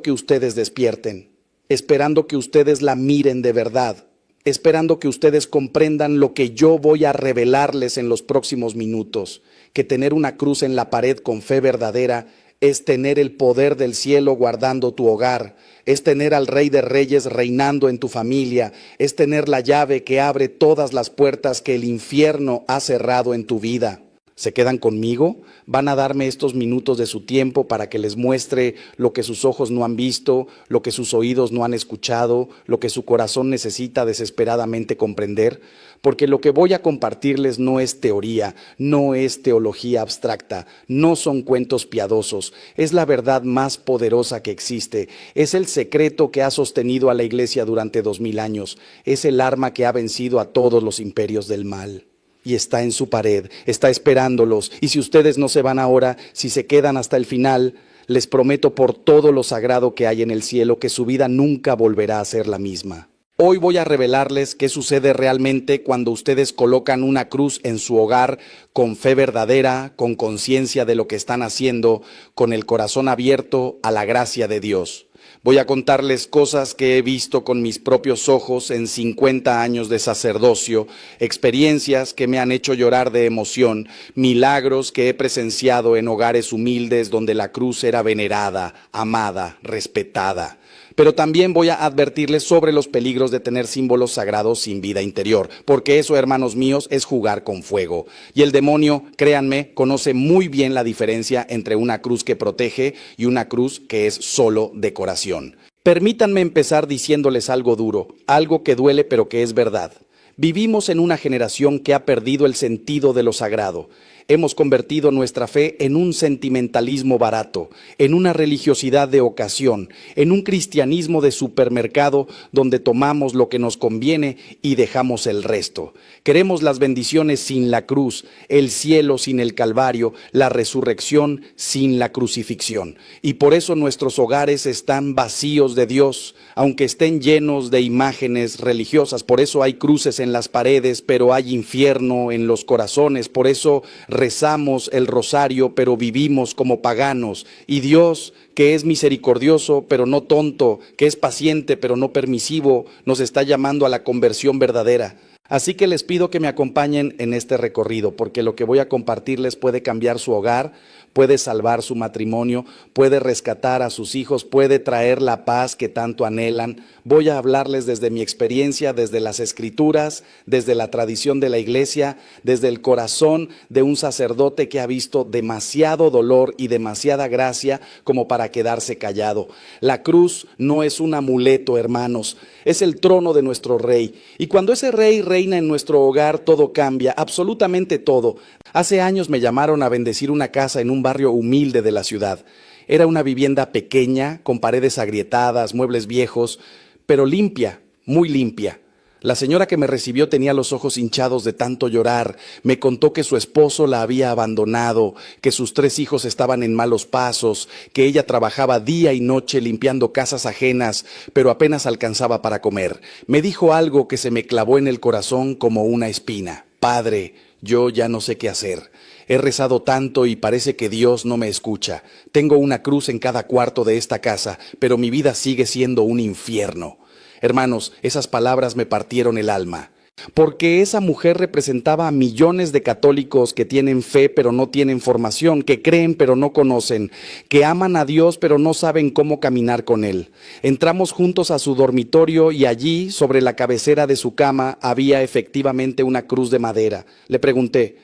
que ustedes despierten, esperando que ustedes la miren de verdad, esperando que ustedes comprendan lo que yo voy a revelarles en los próximos minutos, que tener una cruz en la pared con fe verdadera es tener el poder del cielo guardando tu hogar, es tener al Rey de Reyes reinando en tu familia, es tener la llave que abre todas las puertas que el infierno ha cerrado en tu vida. ¿Se quedan conmigo? ¿Van a darme estos minutos de su tiempo para que les muestre lo que sus ojos no han visto, lo que sus oídos no han escuchado, lo que su corazón necesita desesperadamente comprender? Porque lo que voy a compartirles no es teoría, no es teología abstracta, no son cuentos piadosos, es la verdad más poderosa que existe, es el secreto que ha sostenido a la iglesia durante 2000 años, es el arma que ha vencido a todos los imperios del mal. Y está en su pared, está esperándolos. Y si ustedes no se van ahora, si se quedan hasta el final, les prometo por todo lo sagrado que hay en el cielo que su vida nunca volverá a ser la misma. Hoy voy a revelarles qué sucede realmente cuando ustedes colocan una cruz en su hogar con fe verdadera, con conciencia de lo que están haciendo, con el corazón abierto a la gracia de Dios. Voy a contarles cosas que he visto con mis propios ojos en 50 años de sacerdocio, experiencias que me han hecho llorar de emoción, milagros que he presenciado en hogares humildes donde la cruz era venerada, amada, respetada. Pero también voy a advertirles sobre los peligros de tener símbolos sagrados sin vida interior, porque eso, hermanos míos, es jugar con fuego. Y el demonio, créanme, conoce muy bien la diferencia entre una cruz que protege y una cruz que es solo decoración. Permítanme empezar diciéndoles algo duro, algo que duele pero que es verdad. Vivimos en una generación que ha perdido el sentido de lo sagrado. Hemos convertido nuestra fe en un sentimentalismo barato, en una religiosidad de ocasión, en un cristianismo de supermercado donde tomamos lo que nos conviene y dejamos el resto. Queremos las bendiciones sin la cruz, el cielo sin el Calvario, la resurrección sin la crucifixión. Y por eso nuestros hogares están vacíos de Dios, aunque estén llenos de imágenes religiosas. Por eso hay cruces en las paredes, pero hay infierno en los corazones. Por eso rezamos el rosario, pero vivimos como paganos. Y Dios, que es misericordioso, pero no tonto, que es paciente, pero no permisivo, nos está llamando a la conversión verdadera. Así que les pido que me acompañen en este recorrido, porque lo que voy a compartirles puede cambiar su hogar, puede salvar su matrimonio, puede rescatar a sus hijos, puede traer la paz que tanto anhelan. Voy a hablarles desde mi experiencia, desde las Escrituras, desde la tradición de la iglesia, desde el corazón de un sacerdote que ha visto demasiado dolor y demasiada gracia como para quedarse callado. La cruz no es un amuleto, hermanos, es el trono de nuestro Rey. Y cuando ese Rey reina en nuestro hogar, todo cambia, absolutamente todo. Hace años me llamaron a bendecir una casa en un barrio humilde de la ciudad. Era una vivienda pequeña, con paredes agrietadas, muebles viejos, pero limpia, muy limpia. La señora que me recibió tenía los ojos hinchados de tanto llorar. Me contó que su esposo la había abandonado, que sus 3 hijos estaban en malos pasos, que ella trabajaba día y noche limpiando casas ajenas, pero apenas alcanzaba para comer. Me dijo algo que se me clavó en el corazón como una espina. Padre, yo ya no sé qué hacer. He rezado tanto y parece que Dios no me escucha. Tengo una cruz en cada cuarto de esta casa, pero mi vida sigue siendo un infierno. Hermanos, esas palabras me partieron el alma, porque esa mujer representaba a millones de católicos que tienen fe pero no tienen formación, que creen pero no conocen, que aman a Dios pero no saben cómo caminar con Él. Entramos juntos a su dormitorio y allí, sobre la cabecera de su cama, había efectivamente una cruz de madera. Le pregunté,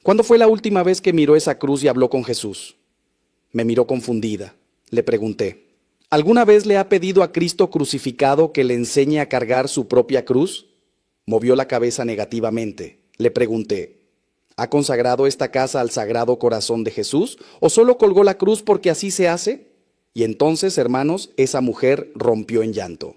¿cuándo fue la última vez que miró esa cruz y habló con Jesús? Me miró confundida. Le pregunté, ¿alguna vez le ha pedido a Cristo crucificado que le enseñe a cargar su propia cruz? Movió la cabeza negativamente. Le pregunté, ¿ha consagrado esta casa al Sagrado Corazón de Jesús o solo colgó la cruz porque así se hace? Y entonces, hermanos, esa mujer rompió en llanto,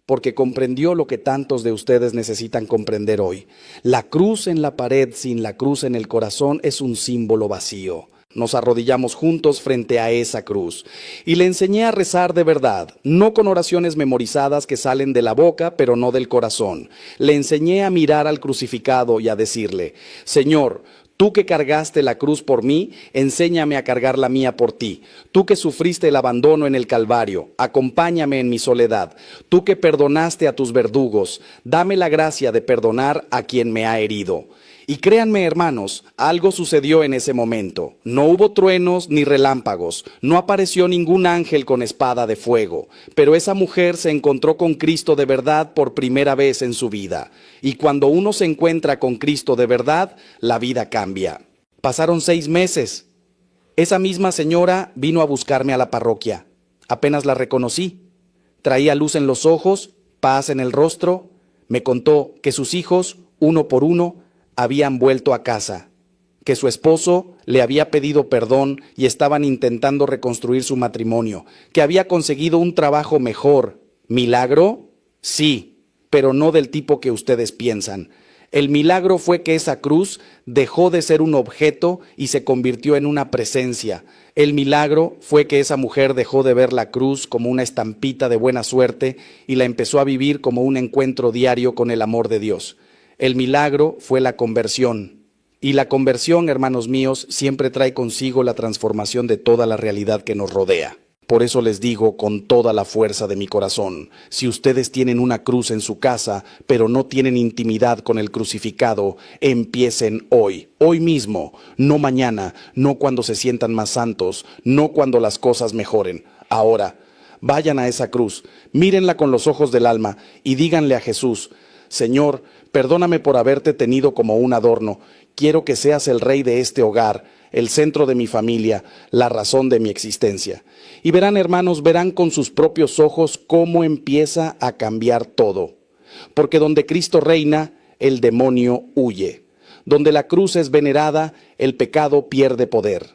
porque comprendió lo que tantos de ustedes necesitan comprender hoy. La cruz en la pared sin la cruz en el corazón es un símbolo vacío. Nos arrodillamos juntos frente a esa cruz y le enseñé a rezar de verdad, no con oraciones memorizadas que salen de la boca pero no del corazón. Le enseñé a mirar al crucificado y a decirle, Señor, tú que cargaste la cruz por mí, enséñame a cargar la mía por ti. Tú que sufriste el abandono en el Calvario, acompáñame en mi soledad. Tú que perdonaste a tus verdugos, dame la gracia de perdonar a quien me ha herido. Y créanme, hermanos, algo sucedió en ese momento. No hubo truenos ni relámpagos, no apareció ningún ángel con espada de fuego, pero esa mujer se encontró con Cristo de verdad por primera vez en su vida. Y cuando uno se encuentra con Cristo de verdad, la vida cambia. Pasaron 6 meses. Esa misma señora vino a buscarme a la parroquia. Apenas la reconocí. Traía luz en los ojos, paz en el rostro. Me contó que sus hijos, uno por uno, habían vuelto a casa, que su esposo le había pedido perdón y estaban intentando reconstruir su matrimonio, que había conseguido un trabajo mejor. ¿Milagro? Sí, pero no del tipo que ustedes piensan. El milagro fue que esa cruz dejó de ser un objeto y se convirtió en una presencia. El milagro fue que esa mujer dejó de ver la cruz como una estampita de buena suerte y la empezó a vivir como un encuentro diario con el amor de Dios. El milagro fue la conversión. Y la conversión, hermanos míos, siempre trae consigo la transformación de toda la realidad que nos rodea. Por eso les digo con toda la fuerza de mi corazón, si ustedes tienen una cruz en su casa, pero no tienen intimidad con el crucificado, empiecen hoy, hoy mismo, no mañana, no cuando se sientan más santos, no cuando las cosas mejoren. Ahora, vayan a esa cruz, mírenla con los ojos del alma y díganle a Jesús, Señor, perdóname por haberte tenido como un adorno. Quiero que seas el rey de este hogar, el centro de mi familia, la razón de mi existencia. Y verán, hermanos, verán con sus propios ojos cómo empieza a cambiar todo. Porque donde Cristo reina, el demonio huye. Donde la cruz es venerada, el pecado pierde poder.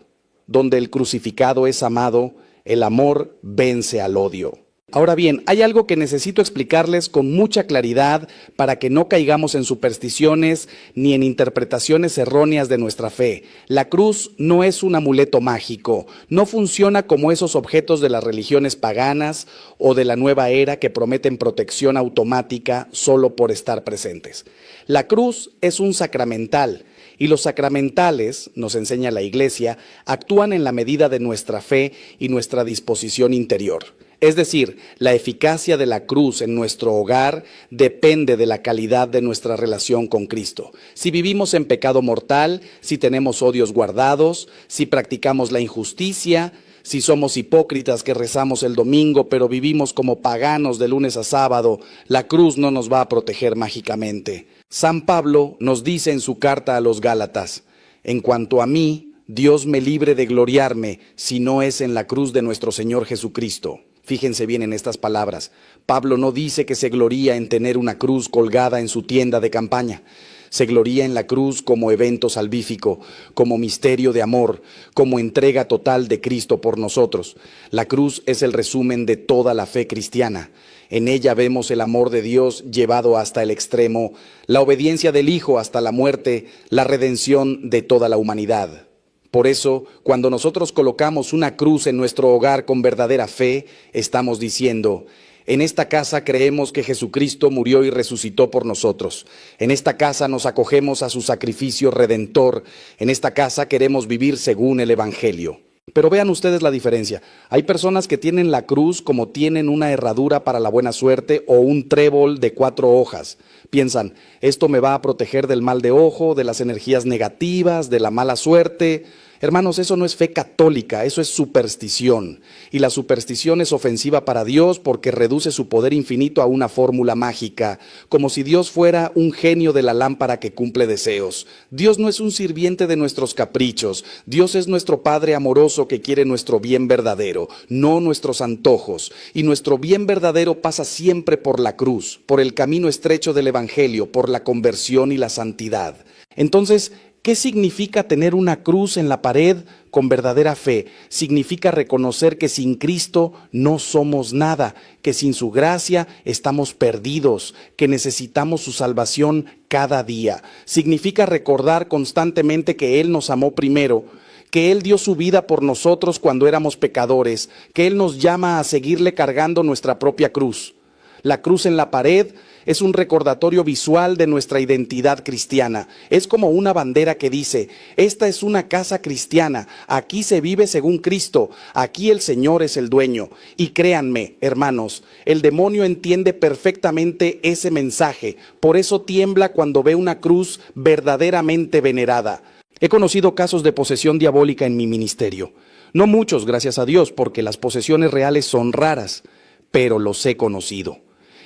Donde el crucificado es amado, el amor vence al odio. Ahora bien, hay algo que necesito explicarles con mucha claridad para que no caigamos en supersticiones ni en interpretaciones erróneas de nuestra fe. La cruz no es un amuleto mágico, no funciona como esos objetos de las religiones paganas o de la nueva era que prometen protección automática solo por estar presentes. La cruz es un sacramental Y los sacramentales, nos enseña la Iglesia, actúan en la medida de nuestra fe y nuestra disposición interior. Es decir, la eficacia de la cruz en nuestro hogar depende de la calidad de nuestra relación con Cristo. Si vivimos en pecado mortal, si tenemos odios guardados, si practicamos la injusticia, si somos hipócritas que rezamos el domingo pero vivimos como paganos de lunes a sábado, la cruz no nos va a proteger mágicamente. San Pablo nos dice en su carta a los Gálatas: en cuanto a mí, Dios me libre de gloriarme si no es en la cruz de nuestro Señor Jesucristo. Fíjense bien en estas palabras. Pablo no dice que se gloría en tener una cruz colgada en su tienda de campaña. Se gloría en la cruz como evento salvífico, como misterio de amor, como entrega total de Cristo por nosotros. La cruz es el resumen de toda la fe cristiana. En ella vemos el amor de Dios llevado hasta el extremo, la obediencia del Hijo hasta la muerte, la redención de toda la humanidad. Por eso, cuando nosotros colocamos una cruz en nuestro hogar con verdadera fe, estamos diciendo: en esta casa creemos que Jesucristo murió y resucitó por nosotros. En esta casa nos acogemos a su sacrificio redentor. En esta casa queremos vivir según el Evangelio. Pero vean ustedes la diferencia. Hay personas que tienen la cruz como tienen una herradura para la buena suerte o un trébol de 4 hojas. Piensan, esto me va a proteger del mal de ojo, de las energías negativas, de la mala suerte. Hermanos, eso no es fe católica, eso es superstición. Y la superstición es ofensiva para Dios porque reduce su poder infinito a una fórmula mágica, como si Dios fuera un genio de la lámpara que cumple deseos. Dios no es un sirviente de nuestros caprichos. Dios es nuestro Padre amoroso que quiere nuestro bien verdadero, no nuestros antojos. Y nuestro bien verdadero pasa siempre por la cruz, por el camino estrecho del Evangelio, por la conversión y la santidad. Entonces, ¿qué significa tener una cruz en la pared con verdadera fe? Significa reconocer que sin Cristo no somos nada, que sin su gracia estamos perdidos, que necesitamos su salvación cada día. Significa recordar constantemente que Él nos amó primero, que Él dio su vida por nosotros cuando éramos pecadores, que Él nos llama a seguirle cargando nuestra propia cruz. La cruz en la pared es un recordatorio visual de nuestra identidad cristiana. Es como una bandera que dice: esta es una casa cristiana, aquí se vive según Cristo, aquí el Señor es el dueño. Y créanme, hermanos, el demonio entiende perfectamente ese mensaje, por eso tiembla cuando ve una cruz verdaderamente venerada. He conocido casos de posesión diabólica en mi ministerio. No muchos, gracias a Dios, porque las posesiones reales son raras, pero los he conocido.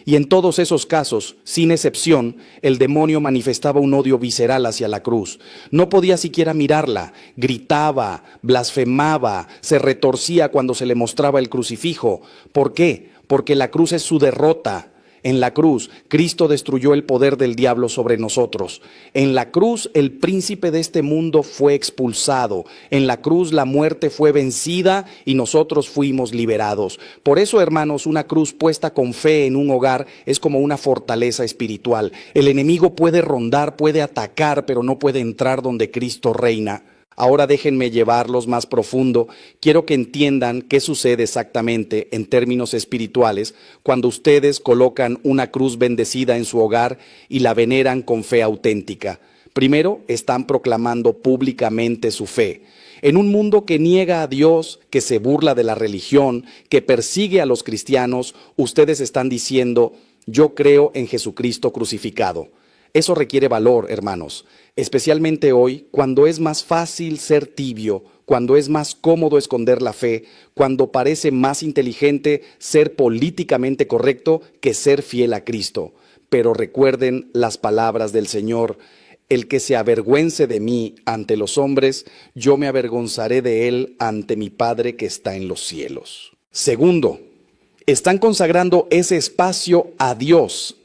Y en todos esos casos, sin excepción, el demonio manifestaba un odio visceral hacia la cruz. No podía siquiera mirarla, gritaba, blasfemaba, se retorcía cuando se le mostraba el crucifijo. ¿Por qué? Porque la cruz es su derrota. En la cruz, Cristo destruyó el poder del diablo sobre nosotros. En la cruz, el príncipe de este mundo fue expulsado. En la cruz, la muerte fue vencida y nosotros fuimos liberados. Por eso, hermanos, una cruz puesta con fe en un hogar es como una fortaleza espiritual. El enemigo puede rondar, puede atacar, pero no puede entrar donde Cristo reina. Ahora déjenme llevarlos más profundo. Quiero que entiendan qué sucede exactamente en términos espirituales cuando ustedes colocan una cruz bendecida en su hogar y la veneran con fe auténtica. Primero, están proclamando públicamente su fe. En un mundo que niega a Dios, que se burla de la religión, que persigue a los cristianos, ustedes están diciendo: yo creo en Jesucristo crucificado. Eso requiere valor, hermanos, especialmente hoy, cuando es más fácil ser tibio, cuando es más cómodo esconder la fe, cuando parece más inteligente ser políticamente correcto que ser fiel a Cristo. Pero recuerden las palabras del Señor: el que se avergüence de mí ante los hombres, yo me avergonzaré de él ante mi Padre que está en los cielos. Segundo, están consagrando ese espacio a Dios.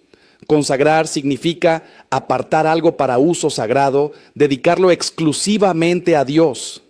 Consagrar significa apartar algo para uso sagrado, dedicarlo exclusivamente a Dios.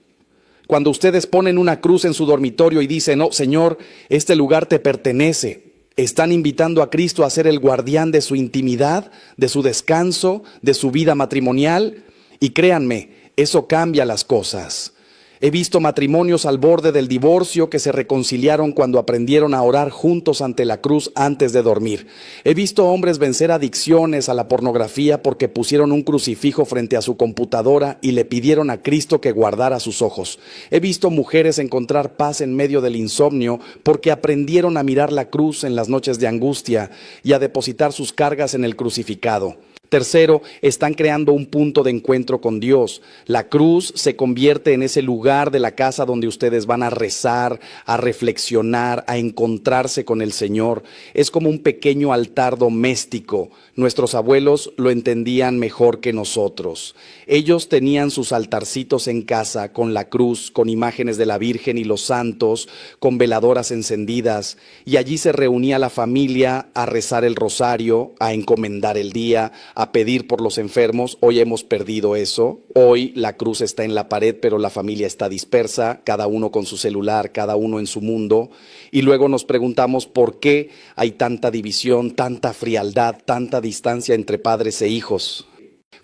Cuando ustedes ponen una cruz en su dormitorio y dicen: no, Señor, este lugar te pertenece, están invitando a Cristo a ser el guardián de su intimidad, de su descanso, de su vida matrimonial. Y créanme, eso cambia las cosas. He visto matrimonios al borde del divorcio que se reconciliaron cuando aprendieron a orar juntos ante la cruz antes de dormir. He visto hombres vencer adicciones a la pornografía porque pusieron un crucifijo frente a su computadora y le pidieron a Cristo que guardara sus ojos. He visto mujeres encontrar paz en medio del insomnio porque aprendieron a mirar la cruz en las noches de angustia y a depositar sus cargas en el crucificado. Tercero, están creando un punto de encuentro con Dios. La cruz se convierte en ese lugar de la casa donde ustedes van a rezar, a reflexionar, a encontrarse con el Señor. Es como un pequeño altar doméstico. Nuestros abuelos lo entendían mejor que nosotros. Ellos tenían sus altarcitos en casa con la cruz, con imágenes de la Virgen y los santos, con veladoras encendidas. Y allí se reunía la familia a rezar el rosario, a encomendar el día, a pedir por los enfermos. Hoy hemos perdido eso. Hoy la cruz está en la pared, pero la familia está dispersa, cada uno con su celular, cada uno en su mundo. Y luego nos preguntamos por qué hay tanta división, tanta frialdad, tanta distancia entre padres e hijos.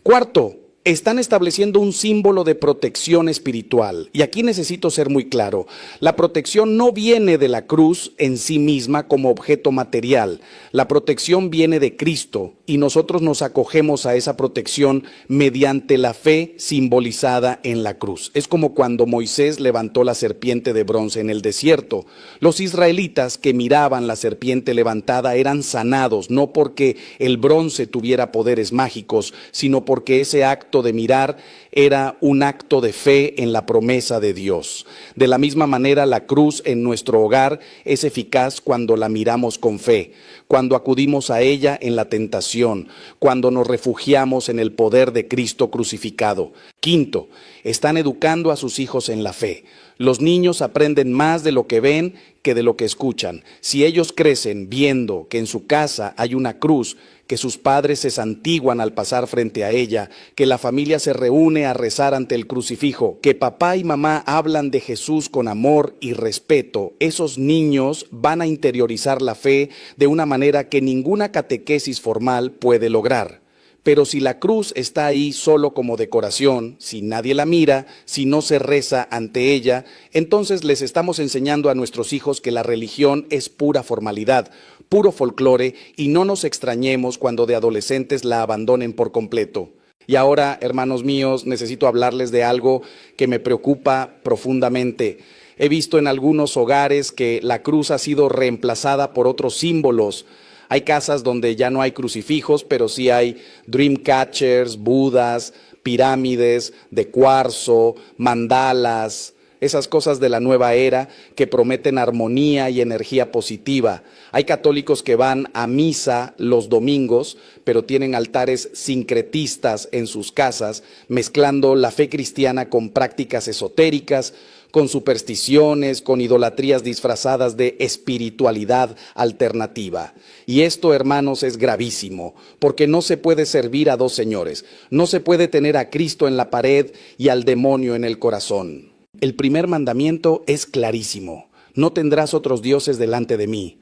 Cuarto, están estableciendo un símbolo de protección espiritual. Y aquí necesito ser muy claro. La protección no viene de la cruz en sí misma como objeto material. La protección viene de Cristo y nosotros nos acogemos a esa protección mediante la fe simbolizada en la cruz. Es como cuando Moisés levantó la serpiente de bronce en el desierto. Los israelitas que miraban la serpiente levantada eran sanados, no porque el bronce tuviera poderes mágicos, sino porque ese acto de mirar era un acto de fe en la promesa de Dios. De la misma manera, la cruz en nuestro hogar es eficaz cuando la miramos con fe, cuando acudimos a ella en la tentación, cuando nos refugiamos en el poder de Cristo crucificado. Quinto, están educando a sus hijos en la fe. Los niños aprenden más de lo que ven que de lo que escuchan. Si ellos crecen viendo que en su casa hay una cruz, que sus padres se santiguan al pasar frente a ella, que la familia se reúne a rezar ante el crucifijo, que papá y mamá hablan de Jesús con amor y respeto, esos niños van a interiorizar la fe de una manera que ninguna catequesis formal puede lograr. Pero si la cruz está ahí solo como decoración, si nadie la mira, si no se reza ante ella, entonces les estamos enseñando a nuestros hijos que la religión es pura formalidad, puro folclore, y no nos extrañemos cuando de adolescentes la abandonen por completo. Y ahora, hermanos míos, necesito hablarles de algo que me preocupa profundamente. He visto en algunos hogares que la cruz ha sido reemplazada por otros símbolos. Hay casas donde ya no hay crucifijos, pero sí hay dream catchers, budas, pirámides de cuarzo, mandalas, esas cosas de la nueva era que prometen armonía y energía positiva. Hay católicos que van a misa los domingos, pero tienen altares sincretistas en sus casas, mezclando la fe cristiana con prácticas esotéricas, con supersticiones, con idolatrías disfrazadas de espiritualidad alternativa. Y esto, hermanos, es gravísimo, porque no se puede servir a dos señores. No se puede tener a Cristo en la pared y al demonio en el corazón. El primer mandamiento es clarísimo: no tendrás otros dioses delante de mí.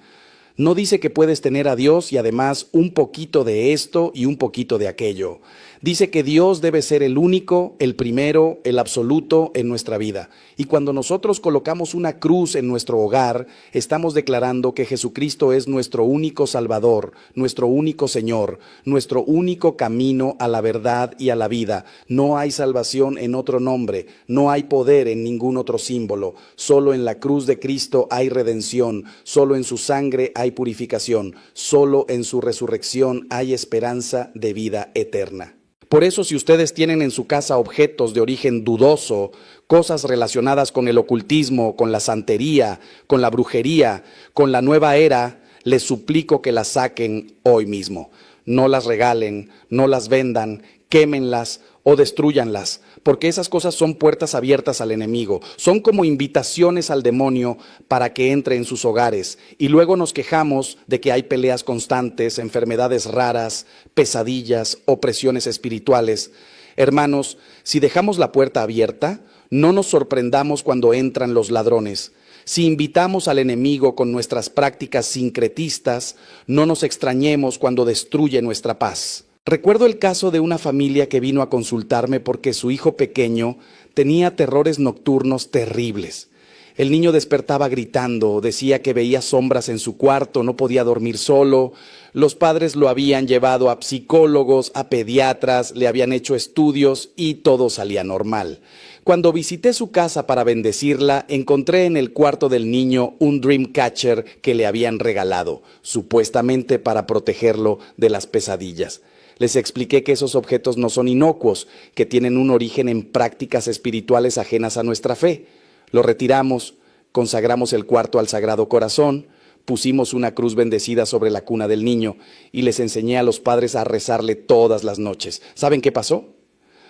No dice que puedes tener a Dios y además un poquito de esto y un poquito de aquello. Dice que Dios debe ser el único, el primero, el absoluto en nuestra vida. Y cuando nosotros colocamos una cruz en nuestro hogar, estamos declarando que Jesucristo es nuestro único Salvador, nuestro único Señor, nuestro único camino a la verdad y a la vida. No hay salvación en otro nombre, no hay poder en ningún otro símbolo. Solo en la cruz de Cristo hay redención, solo en su sangre hay purificación, solo en su resurrección hay esperanza de vida eterna. Por eso, si ustedes tienen en su casa objetos de origen dudoso, cosas relacionadas con el ocultismo, con la santería, con la brujería, con la nueva era, les suplico que las saquen hoy mismo. No las regalen, no las vendan, quémenlas o destrúyanlas, porque esas cosas son puertas abiertas al enemigo, son como invitaciones al demonio para que entre en sus hogares, y luego nos quejamos de que hay peleas constantes, enfermedades raras, pesadillas, opresiones espirituales. Hermanos, si dejamos la puerta abierta, no nos sorprendamos cuando entran los ladrones. Si invitamos al enemigo con nuestras prácticas sincretistas, no nos extrañemos cuando destruye nuestra paz. Recuerdo el caso de una familia que vino a consultarme porque su hijo pequeño tenía terrores nocturnos terribles. El niño despertaba gritando, decía que veía sombras en su cuarto, no podía dormir solo. Los padres lo habían llevado a psicólogos, a pediatras, le habían hecho estudios y todo salía normal. Cuando visité su casa para bendecirla, encontré en el cuarto del niño un Dreamcatcher que le habían regalado, supuestamente para protegerlo de las pesadillas. Les expliqué que esos objetos no son inocuos, que tienen un origen en prácticas espirituales ajenas a nuestra fe. Lo retiramos, consagramos el cuarto al Sagrado Corazón, pusimos una cruz bendecida sobre la cuna del niño y les enseñé a los padres a rezarle todas las noches. ¿Saben qué pasó?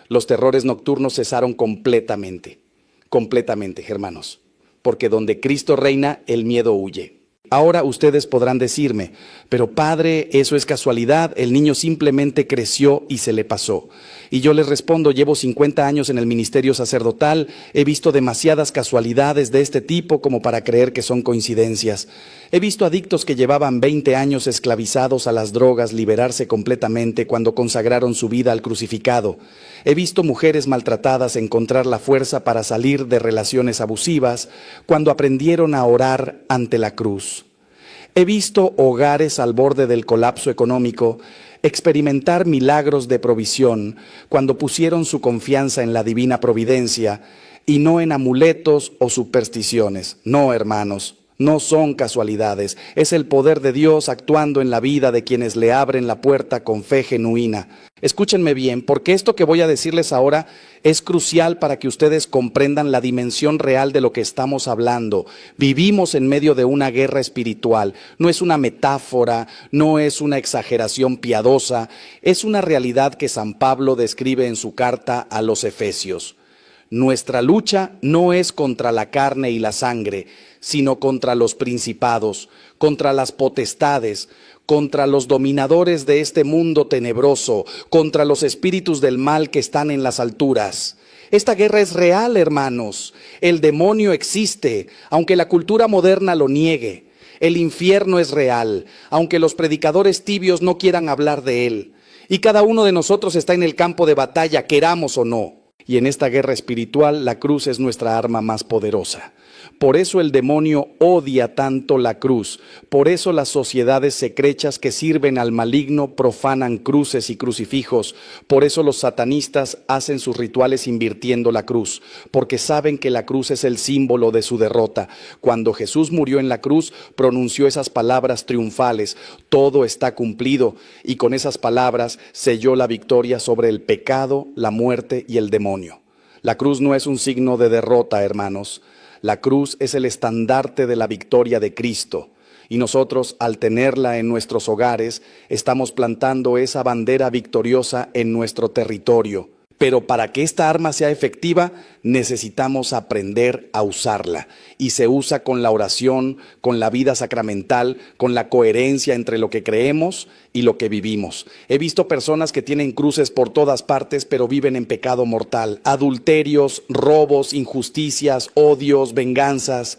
Los terrores nocturnos cesaron completamente, hermanos, porque donde Cristo reina, el miedo huye. Ahora ustedes podrán decirme, pero padre, eso es casualidad, el niño simplemente creció y se le pasó. Y yo les respondo, llevo 50 años en el ministerio sacerdotal, he visto demasiadas casualidades de este tipo como para creer que son coincidencias. He visto adictos que llevaban 20 años esclavizados a las drogas liberarse completamente cuando consagraron su vida al crucificado. He visto mujeres maltratadas encontrar la fuerza para salir de relaciones abusivas cuando aprendieron a orar ante la cruz. He visto hogares al borde del colapso económico experimentar milagros de provisión cuando pusieron su confianza en la divina providencia y no en amuletos o supersticiones. No, hermanos, no son casualidades, es el poder de Dios actuando en la vida de quienes le abren la puerta con fe genuina. Escúchenme bien, porque esto que voy a decirles ahora es crucial para que ustedes comprendan la dimensión real de lo que estamos hablando. Vivimos en medio de una guerra espiritual. No es una metáfora, no es una exageración piadosa, es una realidad que San Pablo describe en su carta a los Efesios. Nuestra lucha no es contra la carne y la sangre, sino contra los principados, contra las potestades, contra los dominadores de este mundo tenebroso, contra los espíritus del mal que están en las alturas. Esta guerra es real, hermanos. El demonio existe, aunque la cultura moderna lo niegue. El infierno es real, aunque los predicadores tibios no quieran hablar de él. Y cada uno de nosotros está en el campo de batalla, queramos o no. Y en esta guerra espiritual, la cruz es nuestra arma más poderosa. Por eso el demonio odia tanto la cruz. Por eso las sociedades secretas que sirven al maligno profanan cruces y crucifijos. Por eso los satanistas hacen sus rituales invirtiendo la cruz. Porque saben que la cruz es el símbolo de su derrota. Cuando Jesús murió en la cruz, pronunció esas palabras triunfales: todo está cumplido. Y con esas palabras selló la victoria sobre el pecado, la muerte y el demonio. La cruz no es un signo de derrota, hermanos. La cruz es el estandarte de la victoria de Cristo. Y nosotros, al tenerla en nuestros hogares, estamos plantando esa bandera victoriosa en nuestro territorio. Pero para que esta arma sea efectiva, necesitamos aprender a usarla. Y se usa con la oración, con la vida sacramental, con la coherencia entre lo que creemos y lo que vivimos. He visto personas que tienen cruces por todas partes, pero viven en pecado mortal. Adulterios, robos, injusticias, odios, venganzas.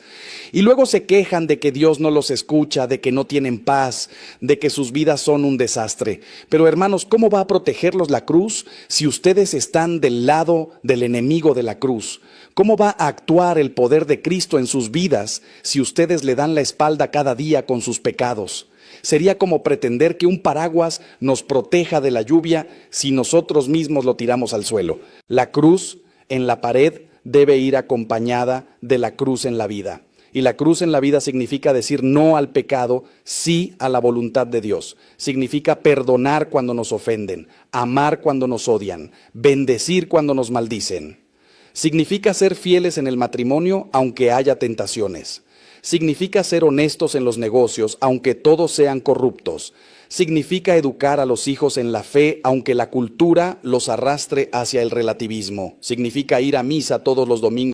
Y luego se quejan de que Dios no los escucha, de que no tienen paz, de que sus vidas son un desastre. Pero hermanos, ¿cómo va a protegerlos la cruz si ustedes están del lado del enemigo de la cruz? ¿Cómo va a actuar el poder de Cristo en sus vidas si ustedes le dan la espalda cada día con sus pecados? Sería como pretender que un paraguas nos proteja de la lluvia si nosotros mismos lo tiramos al suelo. La cruz en la pared debe ir acompañada de la cruz en la vida. Y la cruz en la vida significa decir no al pecado, sí a la voluntad de Dios. Significa perdonar cuando nos ofenden, amar cuando nos odian, bendecir cuando nos maldicen. Significa ser fieles en el matrimonio aunque haya tentaciones. Significa ser honestos en los negocios aunque todos sean corruptos. Significa educar a los hijos en la fe aunque la cultura los arrastre hacia el relativismo. Significa ir a misa todos los domingos